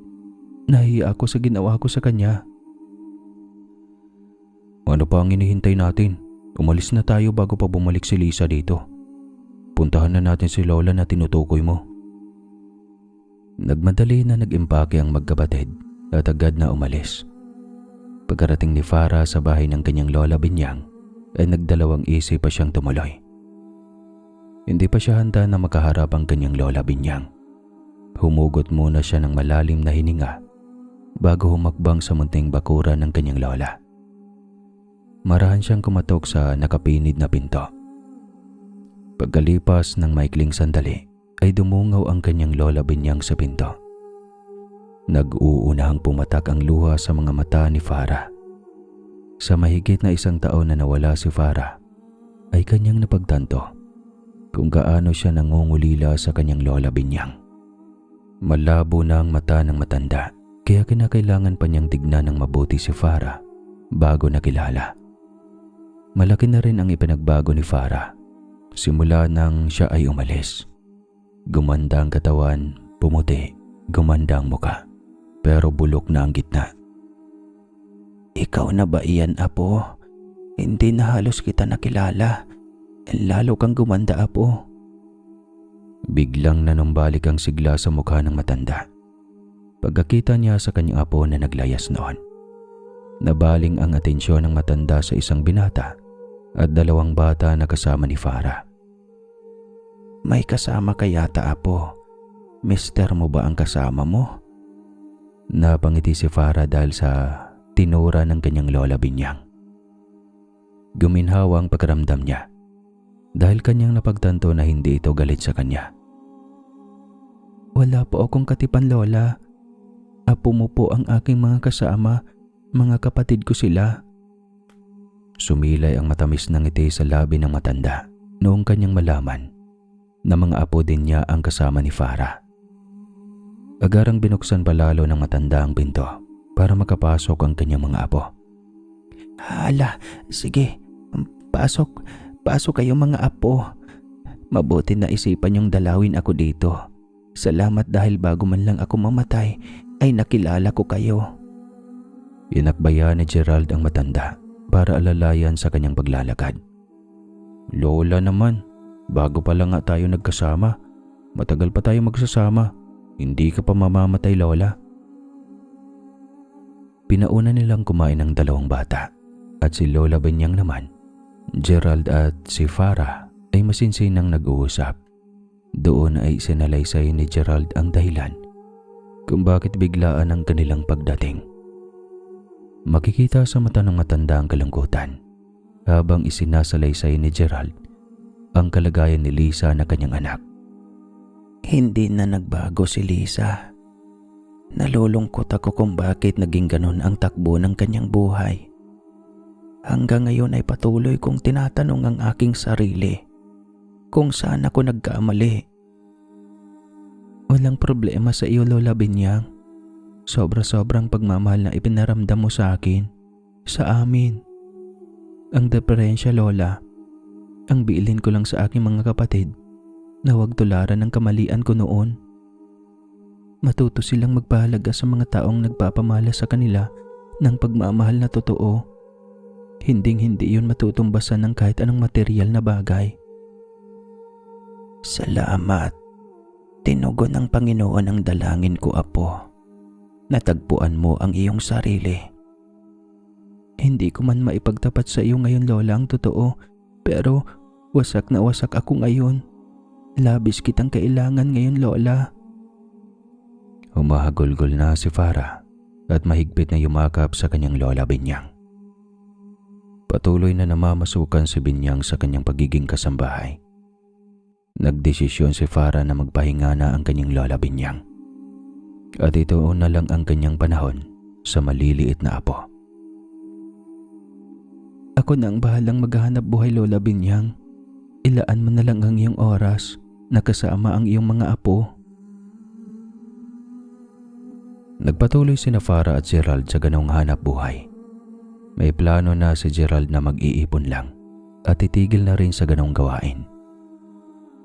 Nahihiya ako sa ginawa ko sa kanya. Ano pa ang hinihintay natin? Umalis na tayo bago pa bumalik si Lisa dito. Puntahan na natin si Lola na tinutukoy mo. Nagmadali na nag-impake ang magkapatid at agad na umalis. Pagkarating ni Farah sa bahay ng kanyang Lola Binyang ay nagdalawang isip pa siyang tumuloy. Hindi pa siya handa na makaharap ang kanyang Lola Binyang. Humugot muna siya ng malalim na hininga bago humakbang sa munting bakuran ng kanyang lola. Marahan siyang kumatok sa nakapinid na pinto. Pagkalipas ng maikling sandali ay dumungaw ang kanyang Lola Binyang sa pinto. Nag-uunahang pumatak ang luha sa mga mata ni Farah. Sa mahigit na 1 taon na nawala si Farah, ay kanyang napagtanto kung gaano siya nangungulila sa kanyang Lola Binyang. Malabo na ang mata ng matanda, kaya kinakailangan pa niyang tignan ng mabuti si Farah bago nakilala. Malaki na rin ang ipinagbago ni Farah simula nang siya ay umalis. Gumanda ang katawan, pumuti, gumanda ang muka, pero bulok na ang gitna. Ikaw na ba iyan, Apo? Hindi na halos kita nakilala. Lalo kang gumanda, Apo. Biglang nanumbalik ang sigla sa mukha ng matanda. Pagkakita niya sa kanyang apo na naglayas noon, nabaling ang atensyon ng matanda sa isang binata at 2 bata na kasama ni Farah. May kasama ka yata, Apo. Mister mo ba ang kasama mo? Napangiti si Farah dahil sa tinura ng kanyang Lola Binyang. Guminhawa ang pakiramdam niya dahil kanyang napagtanto na hindi ito galit sa kanya. Wala po akong katipan, Lola. Apo mo po ang aking mga kasama. Mga kapatid ko sila. Sumilay ang matamis na ngiti sa labi ng matanda noong kanyang malaman na mga apo din niya ang kasama ni Farah. Agarang binuksan palalo ng matanda ang pinto para makapasok ang kanyang mga apo. Hala, sige, pasok, pasok kayo mga apo. Mabuti na isipan niyong dalawin ako dito. Salamat dahil bago man lang ako mamatay ay nakilala ko kayo. Inakbayan ni Gerald ang matanda para alalayan sa kanyang paglalakad. Lola naman, bago pa lang nga tayo nagkasama. Matagal pa tayo magsasama. Hindi ka pa mamamatay, Lola. Pinauna nilang kumain ng dalawang bata at si Lola Benyang naman, Gerald at si Farah ay masinsinang nag-uusap. Doon ay sinalaysay ni Gerald ang dahilan kung bakit biglaan ang kanilang pagdating. Makikita sa mata ng matanda ang kalungkutan habang isinasalaysay ni Gerald ang kalagayan ni Lisa na kanyang anak. Hindi na nagbago si Lisa. Nalulungkot ako kung bakit naging ganun ang takbo ng kanyang buhay. Hanggang ngayon ay patuloy kong tinatanong ang aking sarili kung saan ako nagkamali. Walang problema sa iyo, Lola Benyang. Sobra-sobrang pagmamahal na ipinaramdam mo sa akin, sa amin. Ang diferensya, Lola, ang biilin ko lang sa aking mga kapatid na huwag tularan ng kamalian ko noon. Matuto silang magpahalaga sa mga taong nagpapamala sa kanila ng pagmamahal na totoo. Hinding-hindi yun matutumbasan ng kahit anong material na bagay. Salamat. Tinugon ng Panginoon ang dalangin ko, Apo. Natagpuan mo ang iyong sarili. Hindi ko man maipagtapat sa iyo ngayon, Lola, ang totoo, pero wasak na wasak ako ngayon. Labis kitang kailangan ngayon, Lola. Humahagulgol na si Farah at mahigpit na yumakap sa kanyang Lola Benyang. Patuloy na namamasukan si Benyang sa kanyang pagiging kasambahay. Nagdesisyon si Farah na magpahinga na ang kanyang Lola Benyang. At ito na lang ang kanyang panahon sa maliliit na apo. Ako na ang bahalang maghahanap buhay, Lola Benyang. Ilaan mo na lang ang iyong oras na kasama ang iyong mga apo. Nagpatuloy sina Farah at Gerald sa ganong hanap buhay. May plano na si Gerald na mag-iipon lang at titigil na rin sa ganong gawain.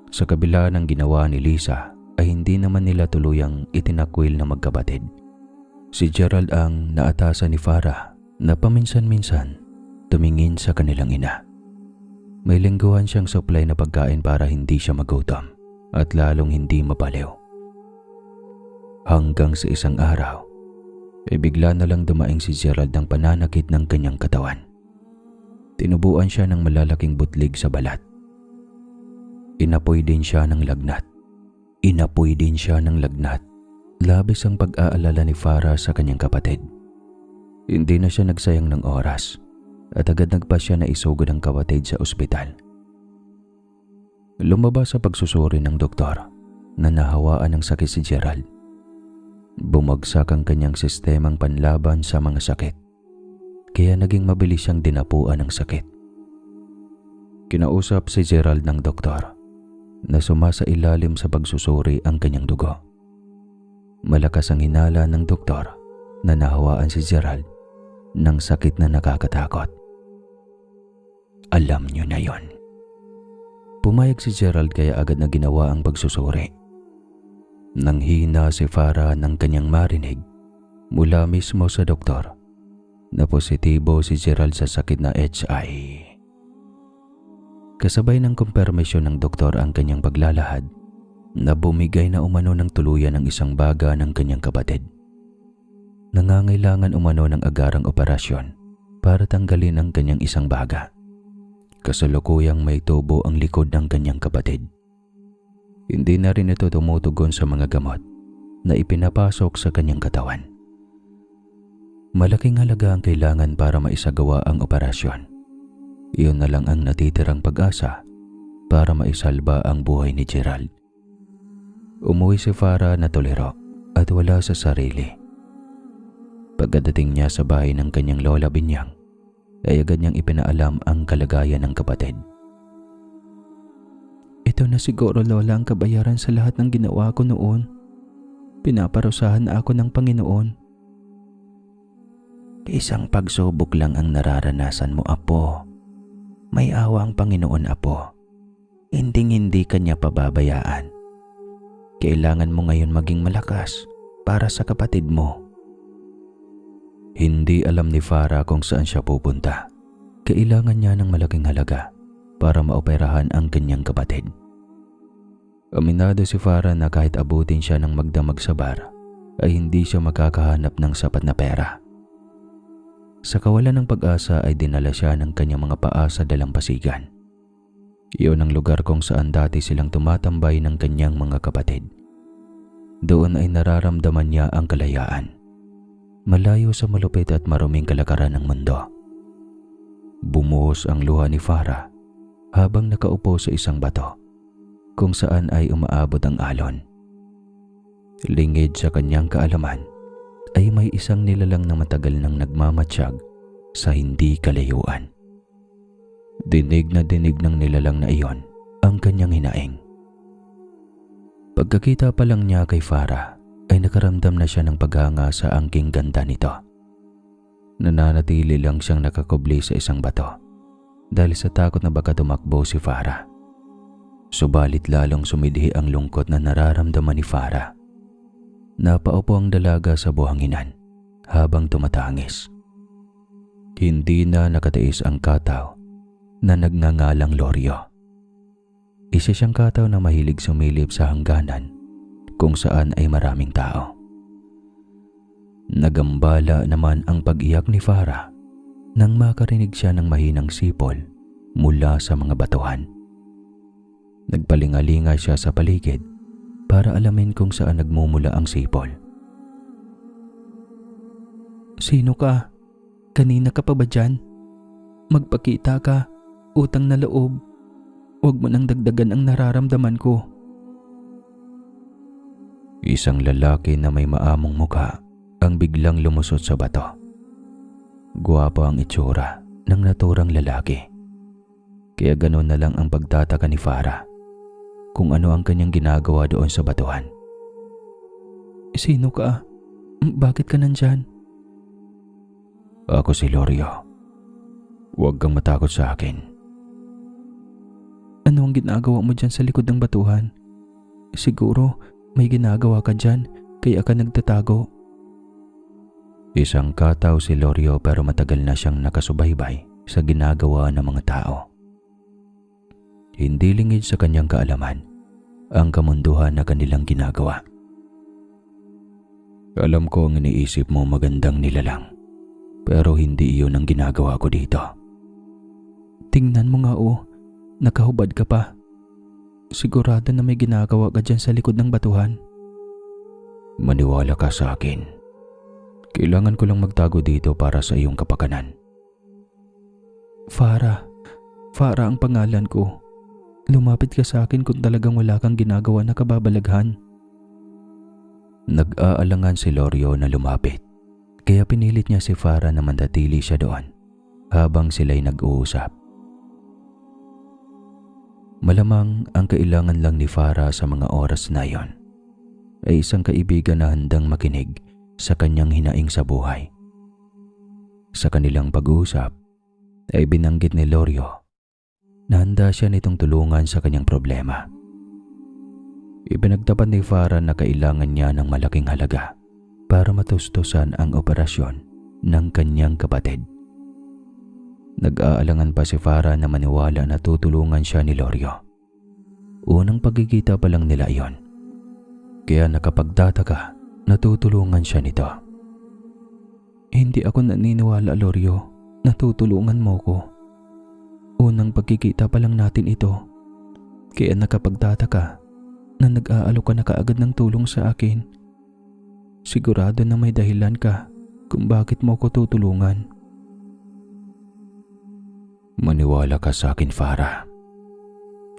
Sa kabila ng ginawa ni Lisa ay hindi naman nila tuluyang itinakwil na magkapatid. Si Gerald ang naatasan ni Farah na paminsan-minsan tumingin sa kanilang ina. May lingguhan siyang supply na pagkain para hindi siya magutom at lalong hindi mabaliw. Hanggang sa isang araw, ay bigla na lang dumaing si Gerald ng pananakit ng kanyang katawan. Tinubuan siya ng malalaking butlig sa balat. Inapoy din siya ng lagnat. Labis ang pag-aalala ni Farah sa kanyang kapatid. Hindi na siya nagsayang ng oras at agad nagpa siya na isugod ang kapatid sa ospital. Lumabas sa pagsusuri ng doktor na nahawaan ng sakit si Gerald. Bumagsak ang kanyang sistemang panlaban sa mga sakit, kaya naging mabilis siyang dinapuan ng sakit. Kinausap si Gerald ng doktor na sumasailalim sa pagsusuri ang kanyang dugo. Malakas ang hinala ng doktor na nahawaan si Gerald ng sakit na nakakatakot. Alam niyo na yon. Pumayag si Gerald kaya agad na ginawa ang pagsusuri. Nang hina si Farah ng kanyang marinig mula mismo sa doktor na positibo si Gerald sa sakit na HI. Kasabay ng kumpirmasyon ng doktor ang kanyang paglalahad na bumigay na umano ng tuluyan ang isang baga ng kanyang kapatid. Nangangailangan umano ng agarang operasyon para tanggalin ang kanyang isang baga. Kasalukuyang may tubo ang likod ng kanyang kapatid. Hindi na rin ito tumutugon sa mga gamot na ipinapasok sa kanyang katawan. Malaking halaga ang kailangan para maisagawa ang operasyon. Iyon na lang ang natitirang pag-asa para maisalba ang buhay ni Gerald. Umuwi si Farah na tolero at wala sa sarili. Pagdating niya sa bahay ng kanyang Lola Benyang, ay agad niyang ipinaalam ang kalagayan ng kapatid. Ito na siguro, Lola, ang kabayaran sa lahat ng ginawa ko noon. Pinaparusahan na ako ng Panginoon. Isang pagsubok lang ang nararanasan mo, Apo. May awa ang Panginoon, Apo. Hinding-hindi ka niya pababayaan. Kailangan mo ngayon maging malakas para sa kapatid mo. Hindi alam ni Farah kung saan siya pupunta. Kailangan niya ng malaking halaga para maoperahan ang kanyang kapatid. Aminado si Farah na kahit abutin siya ng magdamag sa bar, ay hindi siya makakahanap ng sapat na pera. Sa kawalan ng pag-asa ay dinala siya ng kanyang mga paa sa dalampasigan. Iyon ang lugar kung saan dati silang tumatambay ng kanyang mga kapatid. Doon ay nararamdaman niya ang kalayaan. Malayo sa malupit at maruming kalakaran ng mundo. Bumuhos ang luha ni Farah habang nakaupo sa isang bato kung saan ay umaabot ang alon. Lingid sa kanyang kaalaman ay may isang nilalang na matagal nang nagmamatsyag sa hindi kalayuan. Dinig na dinig ng nilalang na iyon ang kanyang hinaing. Pagkakita pa lang niya kay Farah ay nakaramdam na siya ng paghanga sa angking ganda nito. Nananatili lang siyang nakakubli sa isang bato dahil sa takot na baka tumakbo si Farah. Subalit lalong sumidhi ang lungkot na nararamdaman ni Farah. Napaupo ang dalaga sa buhanginan habang tumatangis. Hindi na nakatiis ang kataw na nagngangalang Loryo. Isa siyang kataw na mahilig sumilip sa hangganan kung saan ay maraming tao. Nagambala naman ang pag-iyak ni Farah nang makarinig siya ng mahinang sipol mula sa mga batuhan. Nagpalingalinga siya sa paligid para alamin kung saan nagmumula ang sipol. Sino ka? Kanina ka pa ba dyan? Magpakita ka, utang na loob. Huwag mo nang dagdagan ang nararamdaman ko. Isang lalaki na may maamong mukha ang biglang lumusot sa bato. Guwapo ang itsura ng naturang lalaki. Kaya ganoon na lang ang pagtataka ni Farah kung ano ang kanyang ginagawa doon sa batuhan. Sino ka? Bakit ka nandyan? Ako si Loryo. Huwag kang matakot sa akin. Ano ang ginagawa mo dyan sa likod ng batuhan? Siguro may ginagawa ka dyan kaya ka nagtatago. Isang kataw si Loryo pero matagal na siyang nakasubaybay sa ginagawa ng mga tao. Hindi lingid sa kanyang kaalaman ang kamunduhan na kanilang ginagawa. Alam ko ang iniisip mo magandang nilalang, pero hindi iyon ang ginagawa ko dito. Tingnan mo nga nakahubad ka pa. Sigurado na may ginagawa ka dyan sa likod ng batuhan. Maniwala ka sa akin. Kailangan ko lang magtago dito para sa iyong kapakanan. Farah ang pangalan ko. Lumapit ka sa akin kung talagang wala kang ginagawa na kababalaghan. Nag-aalangan si Loryo na lumapit, kaya pinilit niya si Farah na mandatili siya doon habang sila'y nag-uusap. Malamang ang kailangan lang ni Farah sa mga oras na iyon ay isang kaibigan na handang makinig sa kanyang hinaing sa buhay. Sa kanilang pag-uusap ay binanggit ni Loryo na handa siya nitong tulungan sa kanyang problema. Ipinagtapat ni Farah na kailangan niya ng malaking halaga para matustusan ang operasyon ng kanyang kapatid. Nag-aalangan pa si Farah na maniwala na tutulungan siya ni Loryo. Unang pagkikita pa lang nila iyon, kaya nakapagtataka na tutulungan siya nito. Hindi ako naniniwala, Loryo, na tutulungan mo ko. Unang pagkikita pa lang natin ito, kaya nakapagtataka na nag-aalok ka na kaagad ng tulong sa akin. Sigurado na may dahilan ka kung bakit mo ko tutulungan. Maniwala ka sa akin, Farah.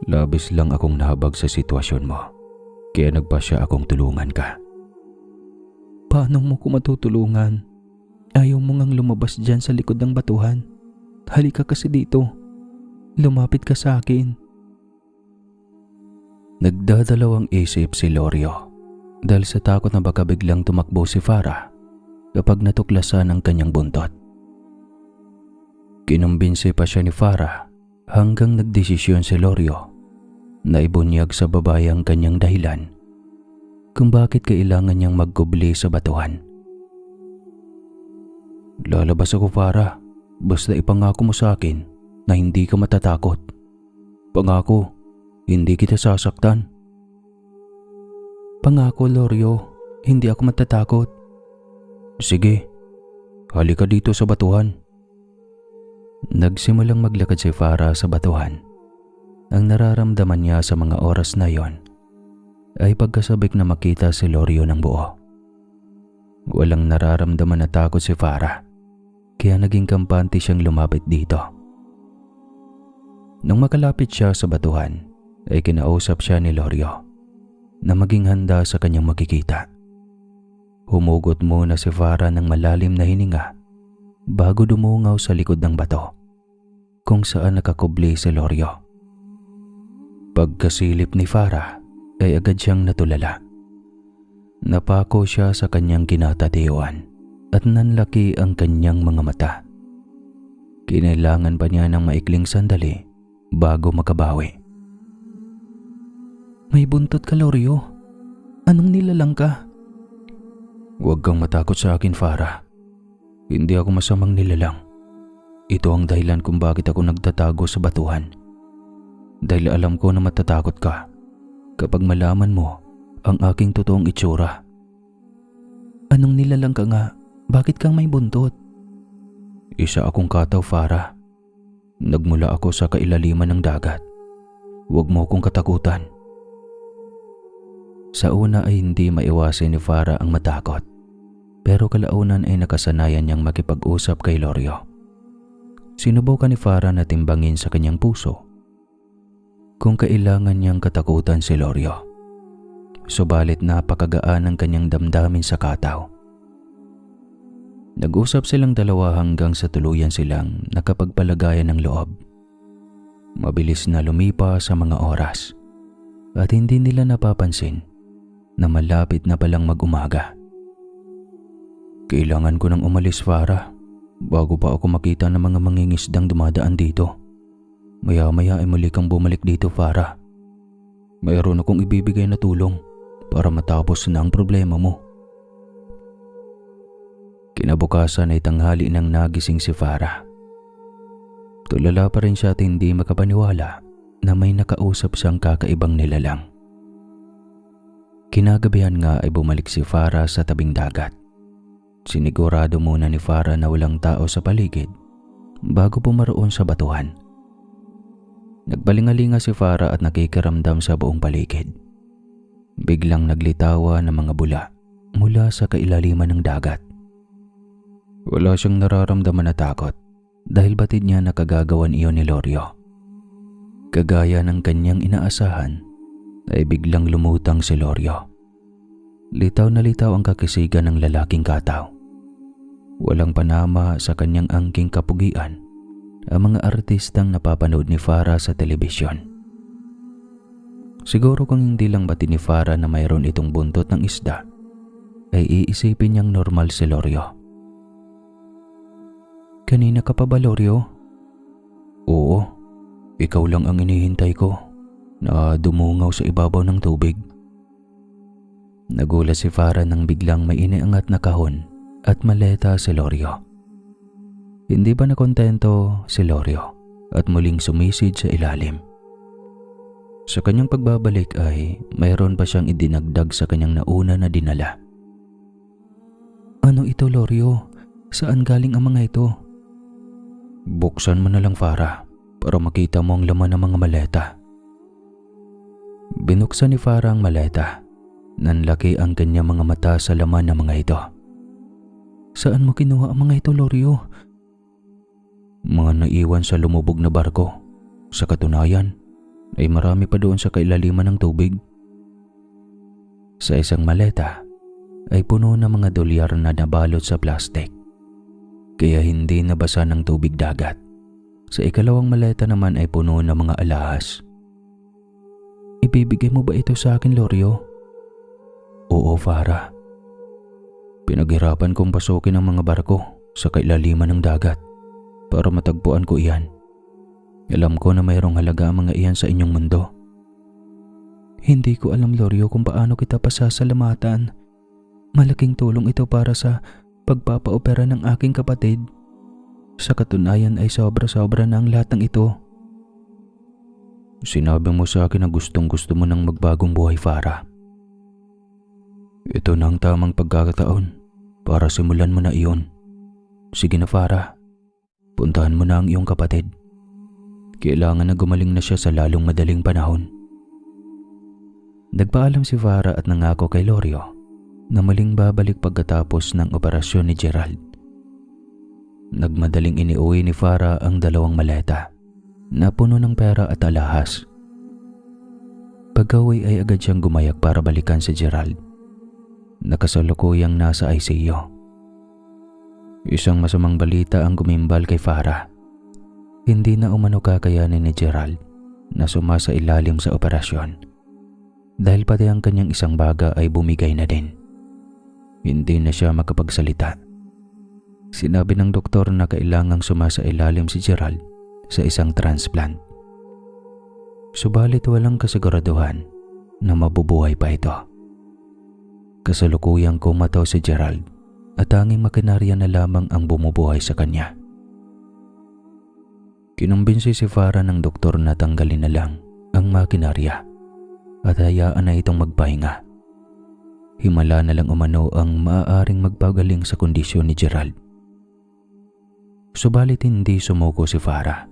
Labis lang akong nahabag sa sitwasyon mo, kaya nagpasya akong tulungan ka. Paano mo ko matutulungan? Ayaw mo ngang lumabas dyan sa likod ng batuhan. Halika kasi dito. Lumapit ka sa akin. Nagdadalawang isip si Lorio dahil sa takot na baka biglang tumakbo si Farah kapag natuklasan ang kanyang buntot. Kinumbinsi pa siya ni Farah hanggang nagdesisyon si Lorio na ibunyag sa babae ang kanyang dahilan kung bakit kailangan niyang magkubli sa batuhan. Lalabas ako, Farah, basta ipangako mo sa akin na hindi ka matatakot. Pangako, hindi kita sasaktan. Pangako, Lorio, hindi ako matatakot. Sige, halika dito sa batuhan. Nagsimulang maglakad si Farah sa batuhan. Ang nararamdaman niya sa mga oras na yon ay pagkasabik na makita si Lorio ng buo. Walang nararamdaman na takot si Farah, kaya naging kampante siyang lumapit dito. Nung makalapit siya sa batuhan, ay kinausap siya ni Lorio na maging handa sa kanyang makikita. Humugot muna si Farah ng malalim na hininga bago dumungaw sa likod ng bato kung saan nakakubli si Lorio. Pagkasilip ni Farah ay agad siyang natulala. Napako siya sa kanyang kinatatayuan at nanlaki ang kanyang mga mata. Kinailangan pa niya ng maikling sandali bago makabawi. May buntot ka, Lorio. Anong nilalang ka? Huwag kang matakot sa akin, Farah. Hindi ako masamang nilalang. Ito ang dahilan kung bakit ako nagtatago sa batuhan. Dahil alam ko na matatakot ka kapag malaman mo ang aking totoong itsura. Anong nilalang ka nga? Bakit kang may buntot? Isa akong kataw, Farah. Nagmula ako sa kailaliman ng dagat. Huwag mo akong katakutan. Sa una ay hindi maiwasan ni Farah ang matakot, pero kalaunan ay nakasanayan niyang makipag-usap kay Lorio. Sinubukan ni Farah na timbangin sa kanyang puso kung kailangan niyang katakutan si Lorio. Subalit napakagaan ang kanyang damdamin sa kataw. Nag-usap silang dalawa hanggang sa tuluyan silang nakapagpalagayan ng loob. Mabilis na lumipas sa mga oras at hindi nila napapansin na malapit na palang mag-umaga. Kailangan ko nang umalis, Farah, bago pa ako makita ng mga mangingisdang dumadaan dito. Maya-maya ay muli kang bumalik dito, Farah. Mayroon akong ibibigay na tulong para matapos na ang problema mo. Kinabukasan ay tanghali nang nagising si Farah. Tulala pa rin siya at hindi makapaniwala na may nakausap siyang kakaibang nilalang. Kinagabihan nga ay bumalik si Farah sa tabing dagat. Sinigurado muna ni Farah na walang tao sa paligid bago pumaroon sa batuhan. Nagbalingalinga si Farah at nakikiramdam sa buong paligid. Biglang naglitawa ng mga bula mula sa kailaliman ng dagat. Wala siyang nararamdaman na takot dahil batid niya na kagagawan iyon ni Lorio. Kagaya ng kanyang inaasahan, ay biglang lumutang si Lorio. Litaw na litaw ang kakisigan ng lalaking kataw. Walang panama sa kanyang angking kapugian ang mga artistang napapanood ni Farah sa telebisyon. Siguro kung hindi lang batid ni Farah na mayroon itong buntot ng isda, ay iisipin niyang normal si Lorio. Kanina ka pa ba, Lorio? Oo, ikaw lang ang inihintay ko na dumungaw sa ibabaw ng tubig. Nagulat si Farah nang biglang may iniangat na kahon at maleta si Lorio. Hindi ba nakontento si Lorio at muling sumisid sa ilalim? Sa kanyang pagbabalik ay mayroon pa siyang idinagdag sa kanyang nauna na dinala. Ano ito, Lorio? Saan galing ang mga ito? Buksan mo na lang, Farah, para makita mo ang laman ng mga maleta. Binuksan ni Farah ang maleta. Nanlaki ang kanyang mga mata sa laman ng mga ito. Saan mo kinuha ang mga ito, Lorio? Mga naiwan sa lumubog na barko. Sa katunayan, ay marami pa doon sa kailaliman ng tubig. Sa isang maleta ay puno ng mga dolyar na nabalot sa plastic, kaya hindi nabasa ng tubig dagat. Sa ikalawang maleta naman ay puno ng mga alahas. Ibibigay mo ba ito sa akin, Lorio? Oo, Farah. Pinaghirapan kong pasukin ang mga barko sa kailaliman ng dagat para matagpuan ko iyan. Alam ko na mayroong halaga ang mga iyan sa inyong mundo. Hindi ko alam, Lorio, kung paano kita pasasalamatan. Malaking tulong ito para sa pagpapaopera ng aking kapatid. Sa katunayan ay sobra-sobra na ang lahat ng ito. Sinabi mo sa akin na gustong-gusto mo ng magbagong buhay, Farah. Ito na ang tamang pagkakataon para simulan mo na iyon. Sige na, Farah. Puntahan mo na ang iyong kapatid. Kailangan na gumaling na siya sa lalong madaling panahon. Nagpaalam si Farah at nangako kay Lorio na muling babalik pagkatapos ng operasyon ni Gerald. Nagmadaling iniuwi ni Farah ang 2 maleta na puno ng pera at alahas. Pag-uwi ay agad siyang gumayak para balikan si Gerald na kasalukuyang nasa ICU. Isang masamang balita ang gumimbal kay Farah. Hindi na umano kakayanin ni Gerald na sumasa ilalim sa operasyon dahil pati ang kanyang isang baga ay bumigay na din. Hindi na siya makapagsalita. Sinabi ng doktor na kailangang sumasa ilalim si Gerald sa isang transplant. Subalit walang kasiguraduhan na mabubuhay pa ito. Kasalukuyang kumataw si Gerald at tanging makinarya na lamang ang bumubuhay sa kanya. Kinumbinsi si Farah ng doktor na tanggalin na lang ang makinarya at hayaan na itong magpahinga. Himala na lang umano ang maaaring magpagaling sa kondisyon ni Gerald. Subalit hindi sumuko si Farah.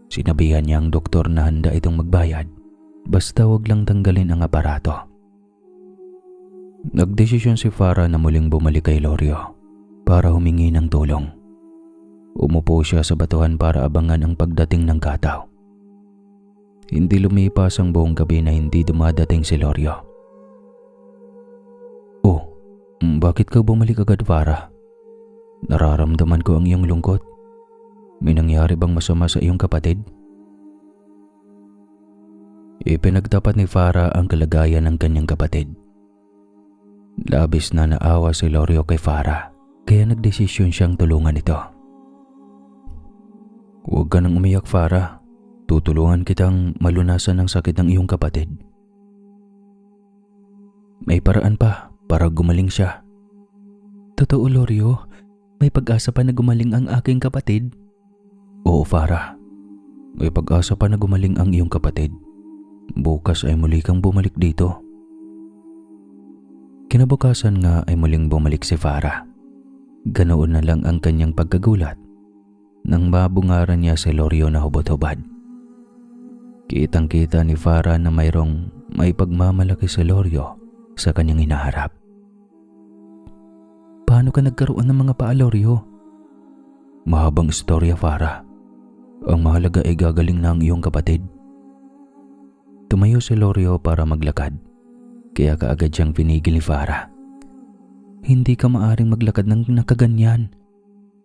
Sinabihan niya ang doktor na handa itong magbayad basta wag lang tanggalin ang aparato. Nagdesisyon si Farah na muling bumalik kay Lorio para humingi ng tulong. Umupo siya sa batuhan para abangan ang pagdating ng kataw. Hindi lumipas ang buong gabi na hindi dumadating si Lorio. "Oh, bakit ka bumalik agad, Farah? Nararamdaman ko ang iyong lungkot. May nangyari bang masama sa iyong kapatid?" Ipinagtapat ni Farah ang kalagayan ng kanyang kapatid. Labis na naawa si Lorio kay Farah kaya nagdesisyon siyang tulungan ito. "Huwag ka nang umiyak, Farah. Tutulungan kitang malunasan ang sakit ng iyong kapatid. May paraan pa para gumaling siya." "Totoo, Lorio? May pag-asa pa na gumaling ang aking kapatid?" "Oo, Farah. May pag-asa pa na gumaling ang iyong kapatid. Bukas ay muli kang bumalik dito." Kinabukasan nga ay muling bumalik si Farah. Ganoon na lang ang kanyang pagkagulat nang mabungaran niya si Lorio na hubot-hubad. Kitang-kita ni Farah na may pagmamalaki si Lorio sa kanyang hinaharap. "Paano ka nagkaroon ng mga paa, Lorio?" "Mahabang istorya, Farah. Ang mahalaga ay gagaling na ang iyong kapatid." Tumayo si Lorio para maglakad, kaya kaagad siyang pinigil ni Farah. "Hindi ka maaring maglakad ng nakaganyan.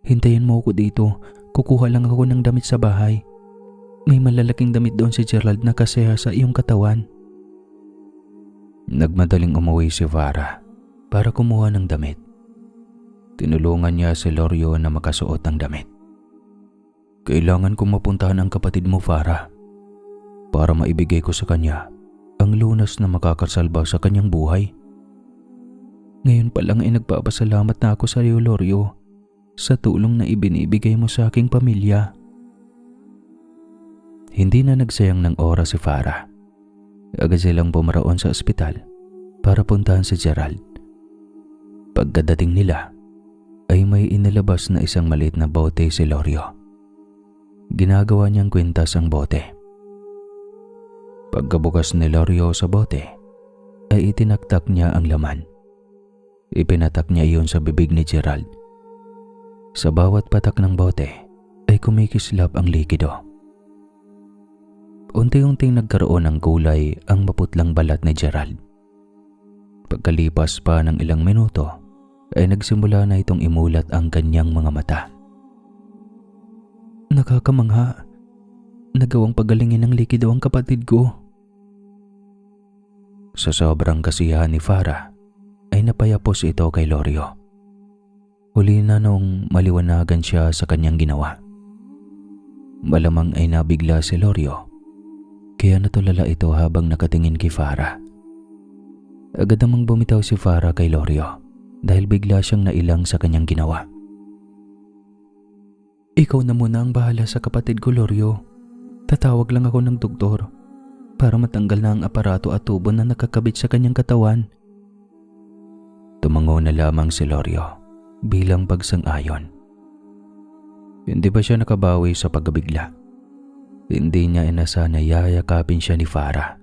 Hintayin mo ako dito. Kukuha lang ako ng damit sa bahay. May malalaking damit doon si Gerald na kaseha sa iyong katawan." Nagmadaling umuwi si Farah para kumuha ng damit. Tinulungan niya si Lorio na makasuot ng damit. "Kailangan kong mapuntahan ang kapatid mo, Farah, para maibigay ko sa kanya ang lunas na makakasalba sa kanyang buhay. Ngayon pa lang ay nagpapasalamat na ako sa iyo, Lorio, sa tulong na ibinibigay mo sa aking pamilya." Hindi na nagsayang ng oras si Farah. Agad silang pumaraon sa ospital para puntahan si Gerald. Pagkadating nila, ay may inilabas na isang maliit na bote si Lorio. Ginagawa niyang kwintas ang bote. Pagkabukas ni Lorio sa bote, ay itinaktak niya ang laman. Ipinatak niya iyon sa bibig ni Gerald. Sa bawat patak ng bote ay kumikislap ang likido. Unti-unting nagkaroon ng kulay ang maputlang balat ni Gerald. Pagkalipas pa ng ilang minuto, ay nagsimula na itong imulat ang kanyang mga mata. "Nakakamangha. Nagawang pagalingin ng likido ang kapatid ko." Sa sobrang kasiyahan ni Farah ay napayapos ito kay Lorio. Huli na nung maliwanagan siya sa kanyang ginawa. Malamang ay nabigla si Lorio, kaya natulala ito habang nakatingin kay Farah. Agad namang bumitaw si Farah kay Lorio dahil bigla siyang nailang sa kanyang ginawa. Ikaw na muna ang bahala sa kapatid ko, Lorio. Tatawag lang ako ng doktor para matanggal na ang aparato at tubo na nakakabit sa kanyang katawan. Tumango na lamang si Lorio bilang pagsang-ayon. Hindi ba siya nakabawi sa pagbigla? Hindi niya inasa na yayakapin siya ni Farah.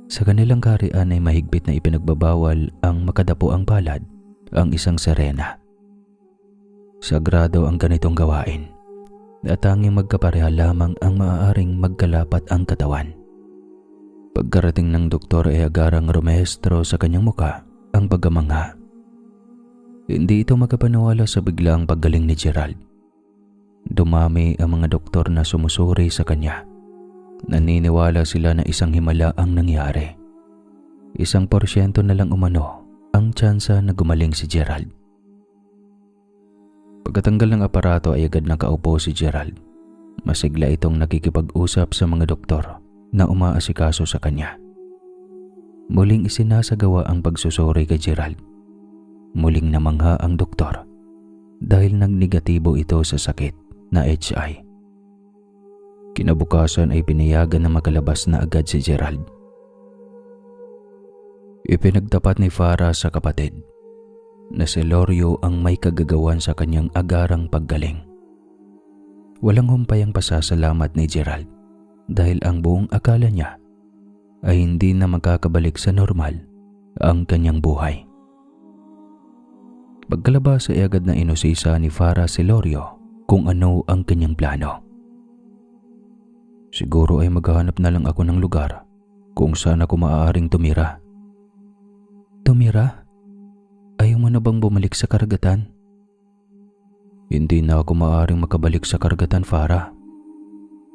Sa kanilang kaharian ay mahigpit na ipinagbabawal ang makadapo ang palad ang isang serena. Sagrado ang ganitong gawain at tanging magkapareha lamang ang maaaring magkalapat ang katawan. Pagkarating ng doktor ay agarang rumehestro sa kanyang muka ang pagkamangha. Hindi ito magkapanawala sa biglang paggaling ni Gerald. Dumami ang mga doktor na sumusuri sa kanya. Naniniwala sila na isang himala ang nangyari. 1% na lang umano ang tsansa na gumaling si Gerald. Pagkatanggal ng aparato ay agad nakaupo si Gerald. Masigla itong nakikipag-usap sa mga doktor na umaasikaso sa kanya. Muling isinasagawa ang pagsusuri kay Gerald. Muling namangha ang doktor dahil nagnegatibo ito sa sakit na HI. Kinabukasan ay pinayagan na makalabas na agad si Gerald. Ipinagtapat ni Farah sa kapatid na si Lorio ang may kagagawan sa kanyang agarang paggaling. Walang humpay ang pasasalamat ni Gerald dahil ang buong akala niya ay hindi na makakabalik sa normal ang kanyang buhay. Pagkalabas ay agad na inusisa ni Farah si Lorio kung ano ang kanyang plano. Siguro ay maghahanap na lang ako ng lugar kung saan ako maaaring tumira. Tumira? Ayaw mo na bang bumalik sa karagatan? Hindi na ako maaaring makabalik sa karagatan, Farah.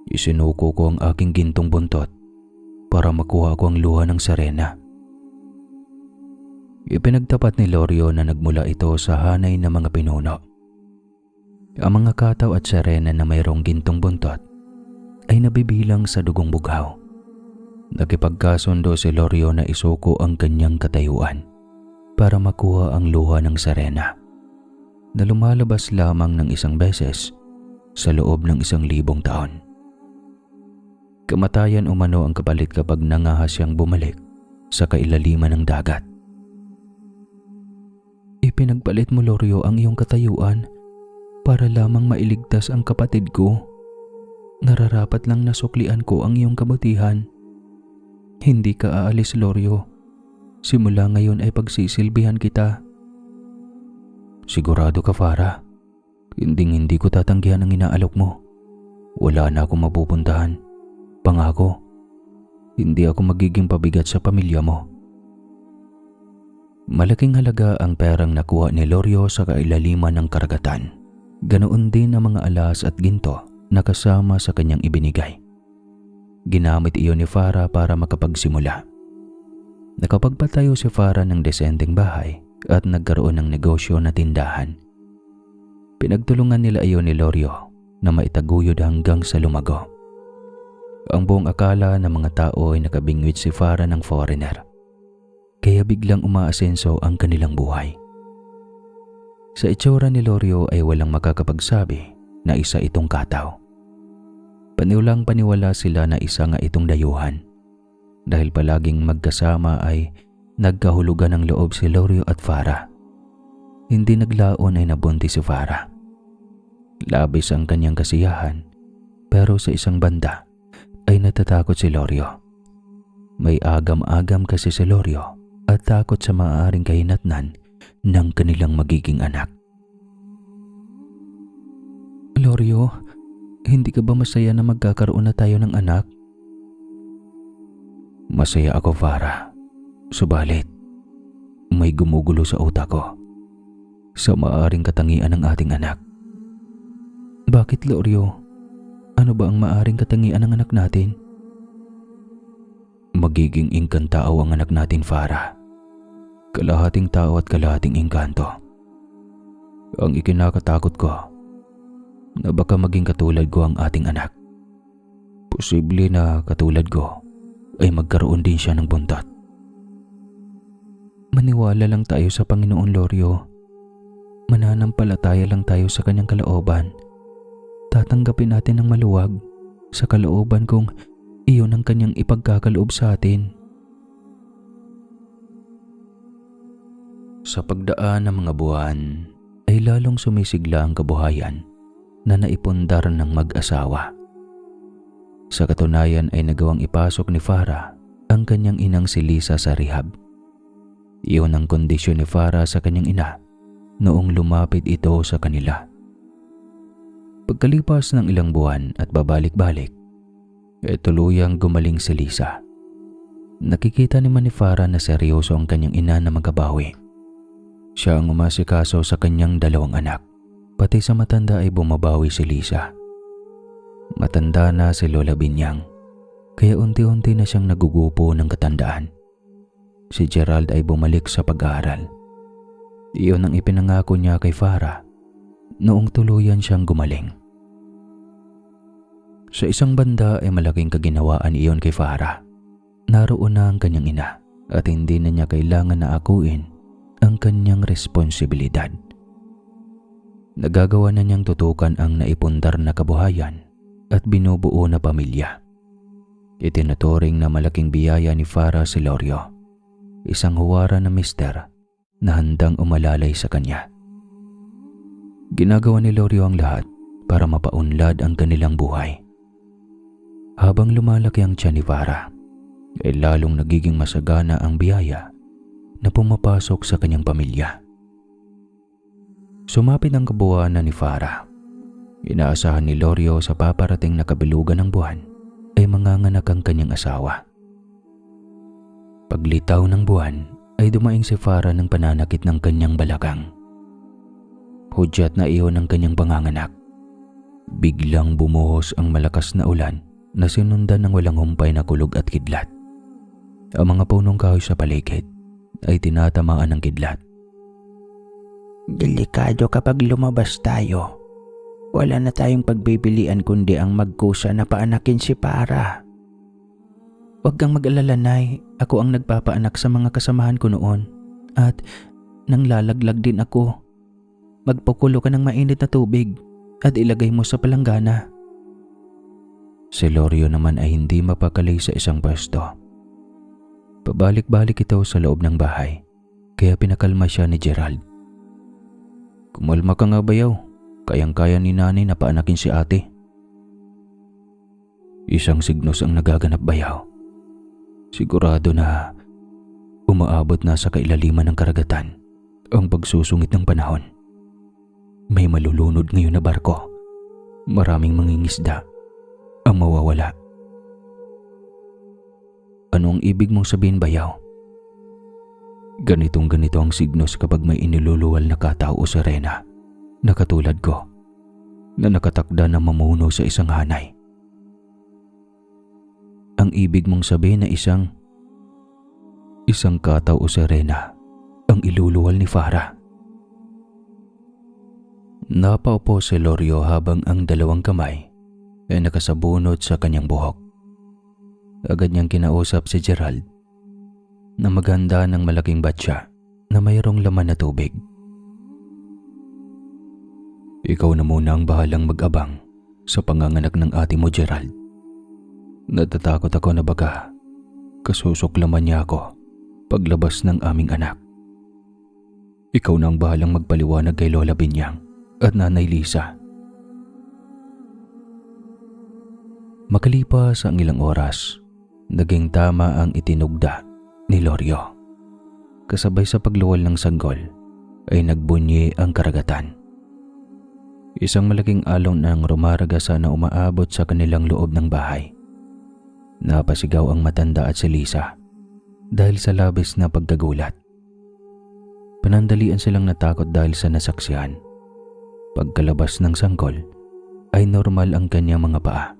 Isinuko ko ang aking gintong buntot para makuha ko ang luha ng Serena. Ipinagtapat ni Lorio na nagmula ito sa hanay ng mga pinuno. Ang mga kataw at Serena na mayroong gintong buntot ay nabibilang sa dugong bughaw. Nakipagkasundo si Lorio na isuko ang kanyang katayuan para makuha ang luha ng Serena na lumalabas lamang ng 1 beses sa loob ng 1,000 taon. Kamatayan umano ang kapalit kapag nangahas siyang bumalik sa kailaliman ng dagat. Ipinagpalit mo, Lorio, ang iyong katayuan para lamang mailigtas ang kapatid ko. Nararapat lang nasuklian ko ang iyong kabutihan. Hindi ka aalis, Lorio. Simula ngayon ay pagsisilbihan kita. Sigurado ka, Farah? Hindi ko tatanggihan ang inaalok mo. Wala na akong mapupuntahan. Pangako, hindi ako magiging pabigat sa pamilya mo. Malaking halaga ang perang nakuha ni Lorio sa kailaliman ng karagatan. Ganoon din ang mga alas at ginto na kasama sa kanyang ibinigay. Ginamit iyon ni Farah para makapagsimula. Nakapagpatayo si Farah ng desenteng bahay at nagkaroon ng negosyo na tindahan. Pinagtulungan nila iyon ni Lorio na maitaguyod hanggang sa lumago. Ang buong akala ng mga tao ay nakabingwit si Farah ng foreigner, kaya biglang umaasenso ang kanilang buhay. Sa itsura ni Lorio ay walang makakapagsabi na isa itong kataw. Paniwalang paniwala sila na isa nga itong dayuhan. Dahil palaging magkasama ay nagkahulugan ng loob si Lorio at Farah. Hindi naglaon ay nabuntis si Farah. Labis ang kanyang kasiyahan, pero sa isang banda ay natatakot si Lorio. May agam-agam kasi si Lorio at takot sa maaaring kahinatnan ng kanilang magiging anak. Lorio, hindi ka ba masaya na magkakaroon na tayo ng anak? Masaya ako, Farah. Subalit, may gumugulo sa utak ko sa maaaring katangian ng ating anak. Bakit, Lorio? Ano ba ang maaaring katangian ng anak natin? Magiging engkantao ang anak natin, Farah. Kalahating tao at kalahating engkanto. Ang ikinakatakot ko na baka maging katulad ko ang ating anak. Posible na katulad ko ay magkaroon din siya ng buntot. Maniwala lang tayo sa Panginoon, Lorio. Mananampalataya lang tayo sa kanyang kalooban. Tatanggapin natin ng maluwag sa kalooban kung iyon ang kanyang ipagkakaloob sa atin. Sa pagdaan ng mga buwan ay lalong sumisigla ang kabuhayan na naipundar ng mag-asawa. Sa katunayan ay nagawang ipasok ni Farah ang kanyang inang si Lisa sa rehab. Iyon ang kondisyon ni Farah sa kanyang ina noong lumapit ito sa kanila. Pagkalipas ng ilang buwan at babalik-balik, tuluyang gumaling si Lisa. Nakikita naman ni Farah na seryoso ang kanyang ina na magkabawi. Siya ang umasikaso sa kanyang dalawang anak. Pati sa matanda ay bumabawi si Lisa. Matanda na si Lola Binyang, kaya unti-unti na siyang nagugupo ng katandaan. Si Gerald ay bumalik sa pag-aaral. Iyon ang ipinangako niya kay Farah noong tuluyan siyang gumaling. Sa isang banda ay malaking kaginawaan iyon kay Farah. Naroon na ang kanyang ina at hindi na niya kailangan na akuin ang kanyang responsibilidad. Nagagawa na niyang tutukan ang naipundar na kabuhayan at binubuo na pamilya. Itinuturing na malaking biyaya ni Farah si Lorio, isang huwara na mister na handang umalalay sa kanya. Ginagawa ni Lorio ang lahat para mapaunlad ang kanilang buhay. Habang lumalaki ang tiyan ni Farah, ay lalong nagiging masagana ang biyaya na pumapasok sa kanyang pamilya. Sumapit ang kabuuan ni Farah. Inaasahan ni Lorio sa paparating na kabilugan ng buwan ay manganganak ang kanyang asawa. Paglitaw ng buwan ay dumaing si Farah ng pananakit ng kanyang balakang. Hudyat na iyon ang kanyang panganganak. Biglang bumuhos ang malakas na ulan na sinundan ng walang humpay na kulog at kidlat. Ang mga punong kahoy sa paligid ay tinatamaan ng kidlat. Delikado kapag lumabas tayo. Wala na tayong pagbibilian kundi ang magkusa na paanakin si Farah. Huwag kang mag-alala, Nay. Ako ang nagpapaanak sa mga kasamahan ko noon. At nang lalaglag din ako. Magpakulo ka ng mainit na tubig at ilagay mo sa palanggana. Si Lorio naman ay hindi mapakali sa isang pwesto. Pabalik-balik ito sa loob ng bahay, kaya pinakalma siya ni Gerald. Kumalma ka nga, bayaw. Kayang-kaya ni nanay na paanakin si ate. Isang signos ang nagaganap, bayaw. Sigurado na umaabot na sa kailaliman ng karagatan ang pagsusungit ng panahon. May malulunod ngayon na barko. Maraming mangingisda ang mawawala. Anong ibig mong sabihin, bayaw? Ganito ang signos kapag may iniluluwal na katao o sirena na katulad ko na nakatakda na mamuno sa isang hanay. Ang ibig mong sabihin na isang katao o sirena ang iluluwal ni Farah. Napaupo si Lorio habang ang dalawang kamay ay nakasabunot sa kanyang buhok. Agad niyang kinausap si Gerald na maghanda ng malaking batya na mayroong laman na tubig. Ikaw na muna ang bahalang mag-abang sa panganganak ng ate mo, Gerald. Natatakot ako na baka kasusuklaman niya ako paglabas ng aming anak. Ikaw na ang bahalang magpaliwanag kay Lola Binyang at Nanay Lisa. Makalipas ang ilang oras, naging tama ang itinugda ni Lorio. Kasabay sa pagluwal ng sanggol ay nagbunyi ang karagatan. Isang malaking alon ang rumaragasa na umaabot sa kanilang loob ng bahay. Napasigaw ang matanda at si Lisa dahil sa labis na pagkagulat. Panandalian silang natakot dahil sa nasaksihan. Pagkalabas ng sanggol ay normal ang kanyang mga paa.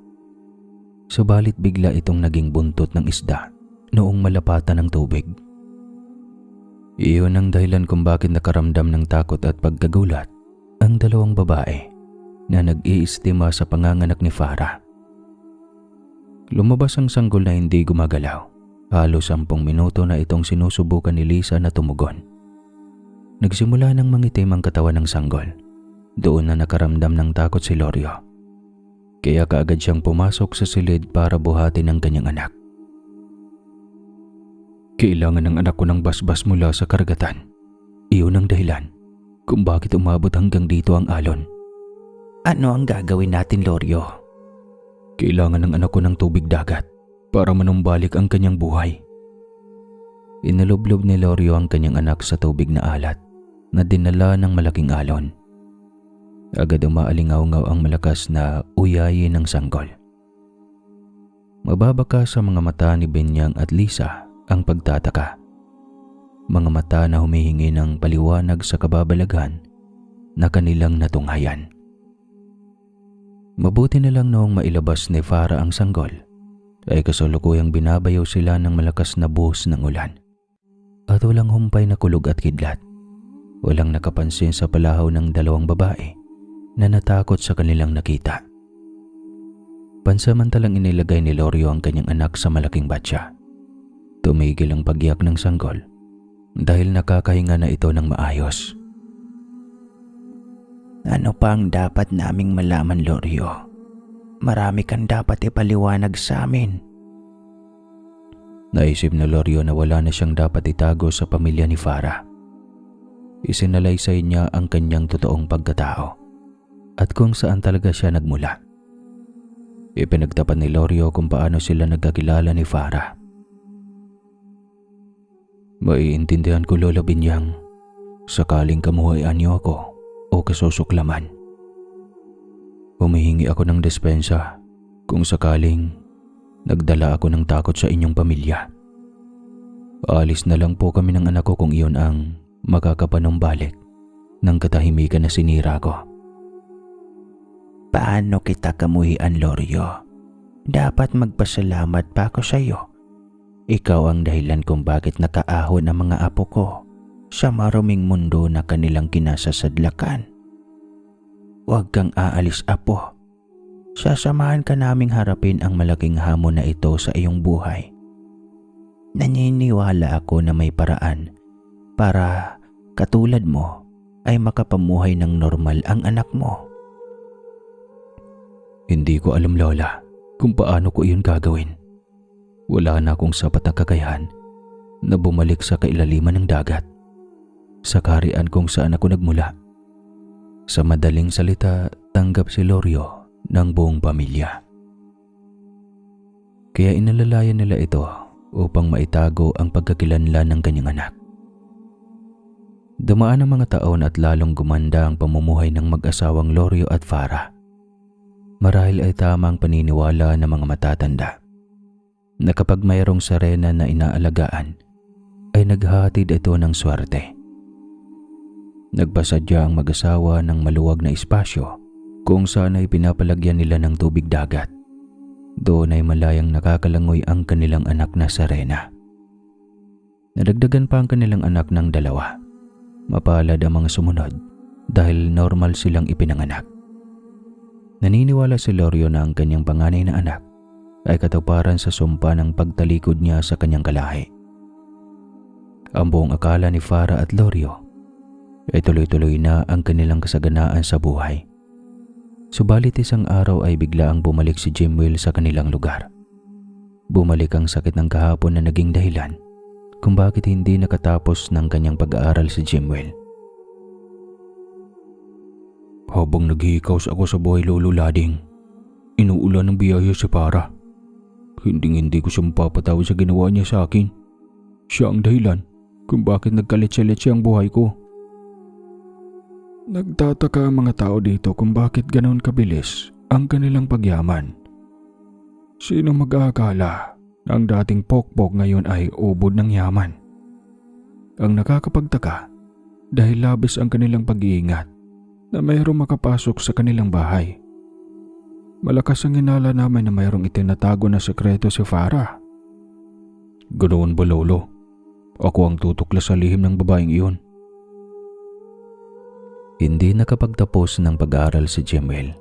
Subalit bigla itong naging buntot ng isda noong malapatan ng tubig. Iyon ang dahilan kung bakit nakaramdam ng takot at pagkagulat ang dalawang babae na nag-iistima sa panganganak ni Farah. Lumabas ang sanggol na hindi gumagalaw. Halos 10 minuto na itong sinusubukan ni Lisa na tumugon. Nagsimula ng mangitim ang katawan ng sanggol. Doon na nakaramdam ng takot si Lorio. Kaya kaagad siyang pumasok sa silid para buhatin ang kanyang anak. Kailangan ng anak ko ng basbas mula sa karagatan. Iyon ang dahilan kung bakit umabot hanggang dito ang alon. Ano ang gagawin natin, Lorio? Kailangan ng anak ko ng tubig dagat para manumbalik ang kanyang buhay. Inalublob ni Lorio ang kanyang anak sa tubig na alat na dinala ng malaking alon. Agad umaalingaw-ngaw ang malakas na uyayin ng sanggol. Mababaka sa mga mata ni Benyang at Lisa ang pagtataka. Mga mata na humihingi ng paliwanag sa kababalaghan na kanilang natunghayan. Mabuti na lang noong mailabas ni Farah ang sanggol ay kasalukuyang binabayaw sila ng malakas na buhos ng ulan. At walang humpay na kulog at kidlat. Walang nakapansin sa palahaw ng dalawang babae na natakot sa kanilang nakita. Pansamantalang inilagay ni Lorio ang kanyang anak sa malaking batya. Tumigil ang pagyak ng sanggol dahil nakakahinga na ito ng maayos. Ano pa ang dapat naming malaman, Lorio? Marami kang dapat ipaliwanag sa amin. Naisip na Lorio na wala na siyang dapat itago sa pamilya ni Farah. Isinalaysay niya ang kanyang totoong pagkatao at kung saan talaga siya nagmula. Ipinagtapat ni Lorio kung paano sila nagkakilala ni Farah. Maiintindihan ko, Lola Binyang, sakaling kamuhayan niyo ako o kasusuklaman. Humihingi ako ng despensa kung sakaling nagdala ako ng takot sa inyong pamilya. Aalis na lang po kami ng anak ko kung iyon ang makakapanumbalik ng katahimikan na sinira ko. Paano kita kamuhian, Lorio? Dapat magpasalamat pa ako sa iyo. Ikaw ang dahilan kung bakit nakaahon ang mga apo ko sa maruming mundo na kanilang kinasasadlakan. Huwag kang aalis, apo. Sasamahan ka naming harapin ang malaking hamon na ito sa iyong buhay. Naniniwala ako na may paraan para katulad mo ay makapamuhay ng normal ang anak mo. Hindi ko alam, Lola, kung paano ko iyon gagawin. Wala na akong sapat na kakayahan na bumalik sa kailaliman ng dagat, sa kaharian kung saan ako nagmula. Sa madaling salita, tanggap si Lorio ng buong pamilya. Kaya inalalayan nila ito upang maitago ang pagkakilanlan ng kanyang anak. Dumaan ang mga taon at lalong gumanda ang pamumuhay ng mag-asawang Lorio at Farah. Marahil ay tama ang paniniwala ng mga matatanda na kapag mayroong sarena na inaalagaan, ay naghahatid ito ng swerte. Nagpasadya ang mag-asawa ng maluwag na espasyo kung saan ay pinapalagyan nila ng tubig dagat. Doon ay malayang nakakalangoy ang kanilang anak na Serena. Nadagdagan pa ang kanilang anak ng 2. Mapalad ang mga sumunod dahil normal silang ipinanganak. Naniniwala si Lorio na ang kanyang panganay na anak ay katuparan sa sumpa ng pagtalikod niya sa kanyang kalahi. Ang buong akala ni Farah at Lorio ay tuloy-tuloy na ang kanilang kasaganaan sa buhay. Subalit isang araw ay bigla ang bumalik si Jimwell sa kanilang lugar. Bumalik ang sakit ng kahapon na naging dahilan kung bakit hindi nakatapos ng kanyang pag-aaral si Jimwell. Habang naghihikaos ako sa buhay, Lolo Lading, inuulan ng biyaya si Farah. Hindi ko siya mapapatawad sa ginawa niya sa akin. Siya ang dahilan kung bakit nagkaletse-letse ang buhay ko. Nagtataka ang mga tao dito kung bakit ganoon kabilis ang kanilang pagyaman. Sino mag-aakala na ang dating pokpok ngayon ay ubod ng yaman? Ang nakakapagtaka dahil labis ang kanilang pag-iingat na mayroong makapasok sa kanilang bahay. Malakas ang hinala namin na mayroong itinatago na sekreto si Farah. Ganoon ba, Lolo? Ako ang tutuklas sa lihim ng babaeng iyon. Hindi nakapagtapos ng pag-aaral si Jemwell,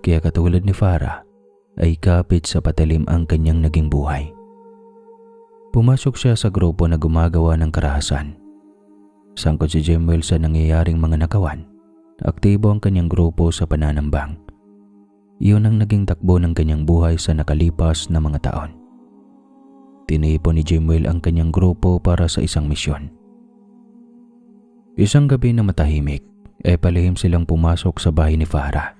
kaya katulad ni Farah ay kapit sa patalim ang kanyang naging buhay. Pumasok siya sa grupo na gumagawa ng karahasan. Sangkot si Jemwell sa nangyayaring mga nakawan. Aktibo ang kanyang grupo sa pananambang. Iyon ang naging takbo ng kanyang buhay sa nakalipas na mga taon. Tinipon ni Jemwell ang kanyang grupo para sa isang misyon. Isang gabi na matahimik, palihim silang pumasok sa bahay ni Farah.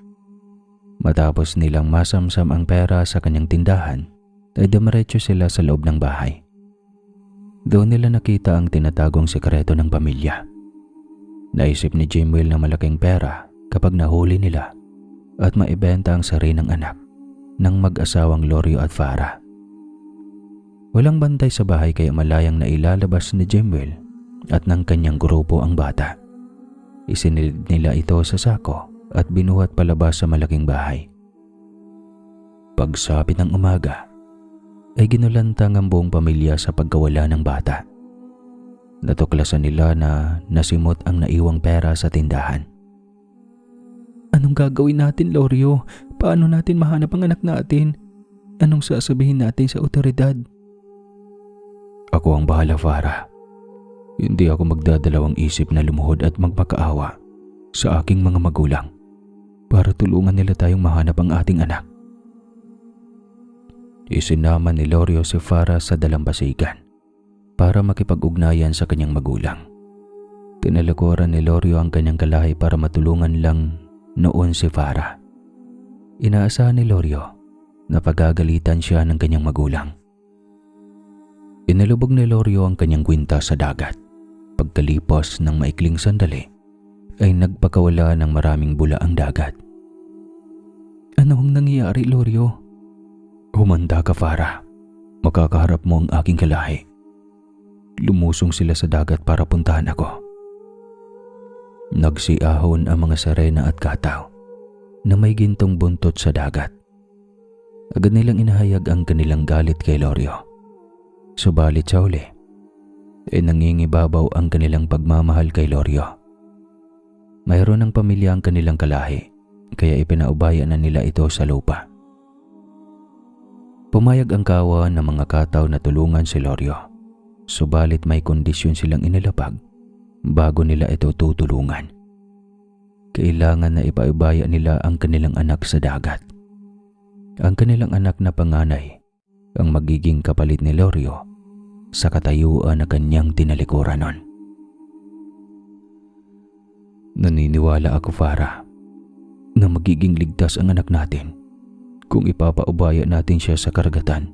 Matapos nilang masamsam ang pera sa kanyang tindahan, ay dumiretso sila sa loob ng bahay. Doon nila nakita ang tinatagong sekreto ng pamilya. Naisip ni Jemwell na malaking pera kapag nahuli nila at maibenta ang sari ng anak ng mag-asawang Lorio at Farah. Walang bantay sa bahay kaya malayang nailalabas ni Jemwell at ng kanyang grupo ang bata. Isinilid nila ito sa sako at binuhat palabas sa malaking bahay. Pagsapit ng umaga, ay ginulantang ang buong pamilya sa pagkawala ng bata. Natuklasan nila na nasimot ang naiwang pera sa tindahan. Anong gagawin natin, Lorio? Paano natin mahanap ang anak natin? Anong sasabihin natin sa otoridad? Ako ang bahala, Farah. Hindi ako magdadalawang isip na lumuhod at magmakaawa sa aking mga magulang para tulungan nila tayong mahanap ang ating anak. Isinama ni Lorio si Farah sa dalampasigan para makipag-ugnayan sa kanyang magulang. Tinalikuran ni Lorio ang kanyang kalahi para matulungan lang noon si Farah. Inaasahan ni Lorio na pagagalitan siya ng kanyang magulang. Inilubog ni Lorio ang kanyang kwinta sa dagat. Pagkalipas ng maikling sandali, ay nagpakawala ng maraming bula ang dagat. Ano ang nangyayari, Lorio? Humanda ka, Farah. Makakaharap mo ang aking kalahi. Lumusong sila sa dagat para puntahan ako. Nagsiahon ang mga sirena at kataw na may gintong buntot sa dagat. Agad nilang inahayag ang kanilang galit kay Lorio. Subalit sa huli, nangingibabaw ang kanilang pagmamahal kay Lorio. Mayroon ng pamilya ang kanilang kalahi, kaya ipinaubaya na nila ito sa lupa. Pumayag ang kawa ng mga kataw na tulungan si Lorio, subalit may kondisyon silang inilapag bago nila ito tutulungan. Kailangan na ipaubaya nila ang kanilang anak sa dagat. Ang kanilang anak na panganay ang magiging kapalit ni Lorio sa katayuan na kanyang tinalikuran nun. Naniniwala ako, Farah, na magiging ligtas ang anak natin kung ipapaubaya natin siya sa karagatan.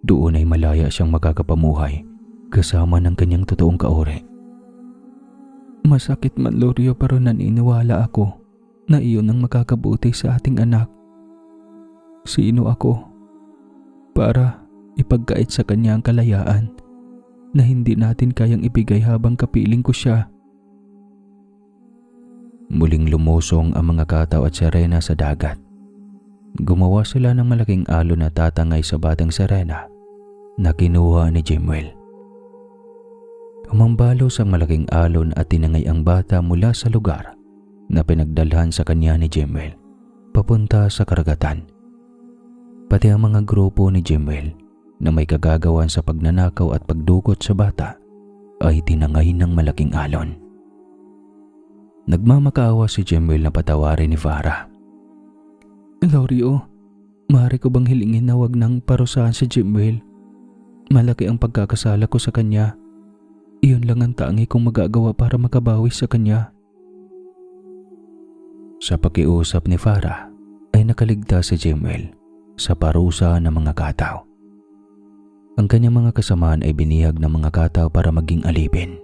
Doon ay malaya siyang makakapamuhay kasama ng kanyang totoong kaori. Masakit man, Lorio, pero naniniwala ako na iyon ang makakabuti sa ating anak. Sino ako para ipagkait sa kanya ang kalayaan na hindi natin kayang ibigay habang kapiling ko siya? Muling lumusong ang mga kataw at sirena sa dagat. Gumawa sila ng malaking alon na tatangay sa batang sirena na kinuha ni Jemwell. Umambalos ang malaking alon at tinangay ang bata mula sa lugar na pinagdalhan sa kanya ni Jemwell papunta sa karagatan. Pati ang mga grupo ni Jemwell na may kagagawan sa pagnanakaw at pagdukot sa bata ay tinangay ng malaking alon. Nagmamakaawa si Jemwell na patawarin ni Farah. Lorio, maaari ko bang hilingin na wag nang parusahan si Jemwell? Malaki ang pagkakasala ko sa kanya. Iyon lang ang tangi kong magagawa para makabawi sa kanya. Sa pakiusap ni Farah ay nakaligtas si Jemwell sa parusa ng mga kataw. Ang kanyang mga kasamaan ay binihag ng mga kataw para maging alipin.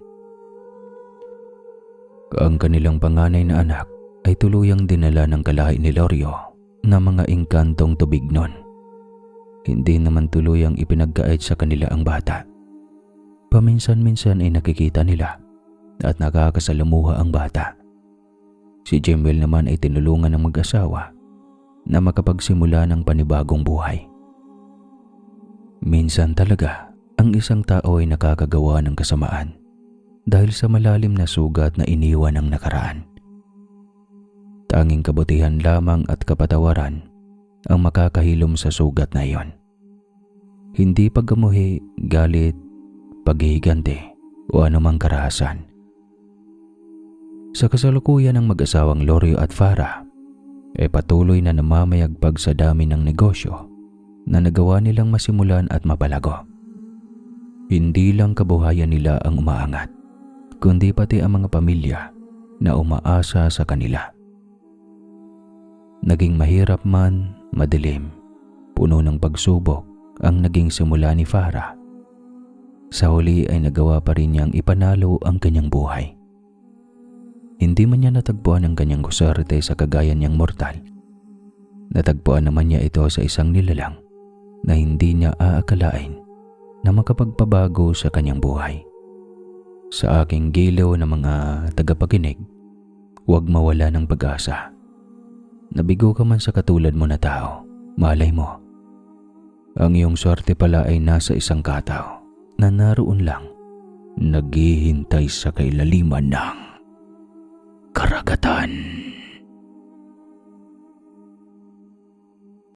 Ang kanilang panganay na anak ay tuluyang dinala ng kalahi ni Lorio na mga engkantong tubig nun. Hindi naman tuluyang ipinagkait sa kanila ang bata. Paminsan-minsan ay nakikita nila at nakakasalamuha ang bata. Si Jemwell naman ay tinulungan ng mag-asawa na makapagsimula ng panibagong buhay. Minsan talaga Ang isang tao ay nakakagawa ng kasamaan dahil sa malalim na sugat na iniwan ng nakaraan. Tanging kabutihan lamang at kapatawaran ang makakahilom sa sugat na iyon. Hindi pagkamuhi, galit, paghihiganti o anumang karahasan. Sa kasalukuyan ng mag-asawang Lorio at Farah, patuloy na namamayagpag sa dami ng negosyo na nagawa nilang masimulan at mapalago. Hindi lang kabuhayan nila ang umaangat, kundi pati ang mga pamilya na umaasa sa kanila. Naging mahirap man, madilim, puno ng pagsubok ang naging simula ni Farah. Sa huli ay nagawa pa rin niyang ipanalo ang kanyang buhay. Hindi man niya natagpuan ang kanyang kuswerte sa kagaya niyang mortal. Natagpuan naman niya ito sa isang nilalang na hindi niya aakalain na makapagpabago sa kanyang buhay. Sa aking giliw na mga tagapakinig, huwag mawala ng pag-asa. Nabigo ka man sa katulad mo na tao, malay mo. Ang iyong swerte pala ay nasa isang katao na naroon lang, naghihintay sa kailaliman ng karagatan.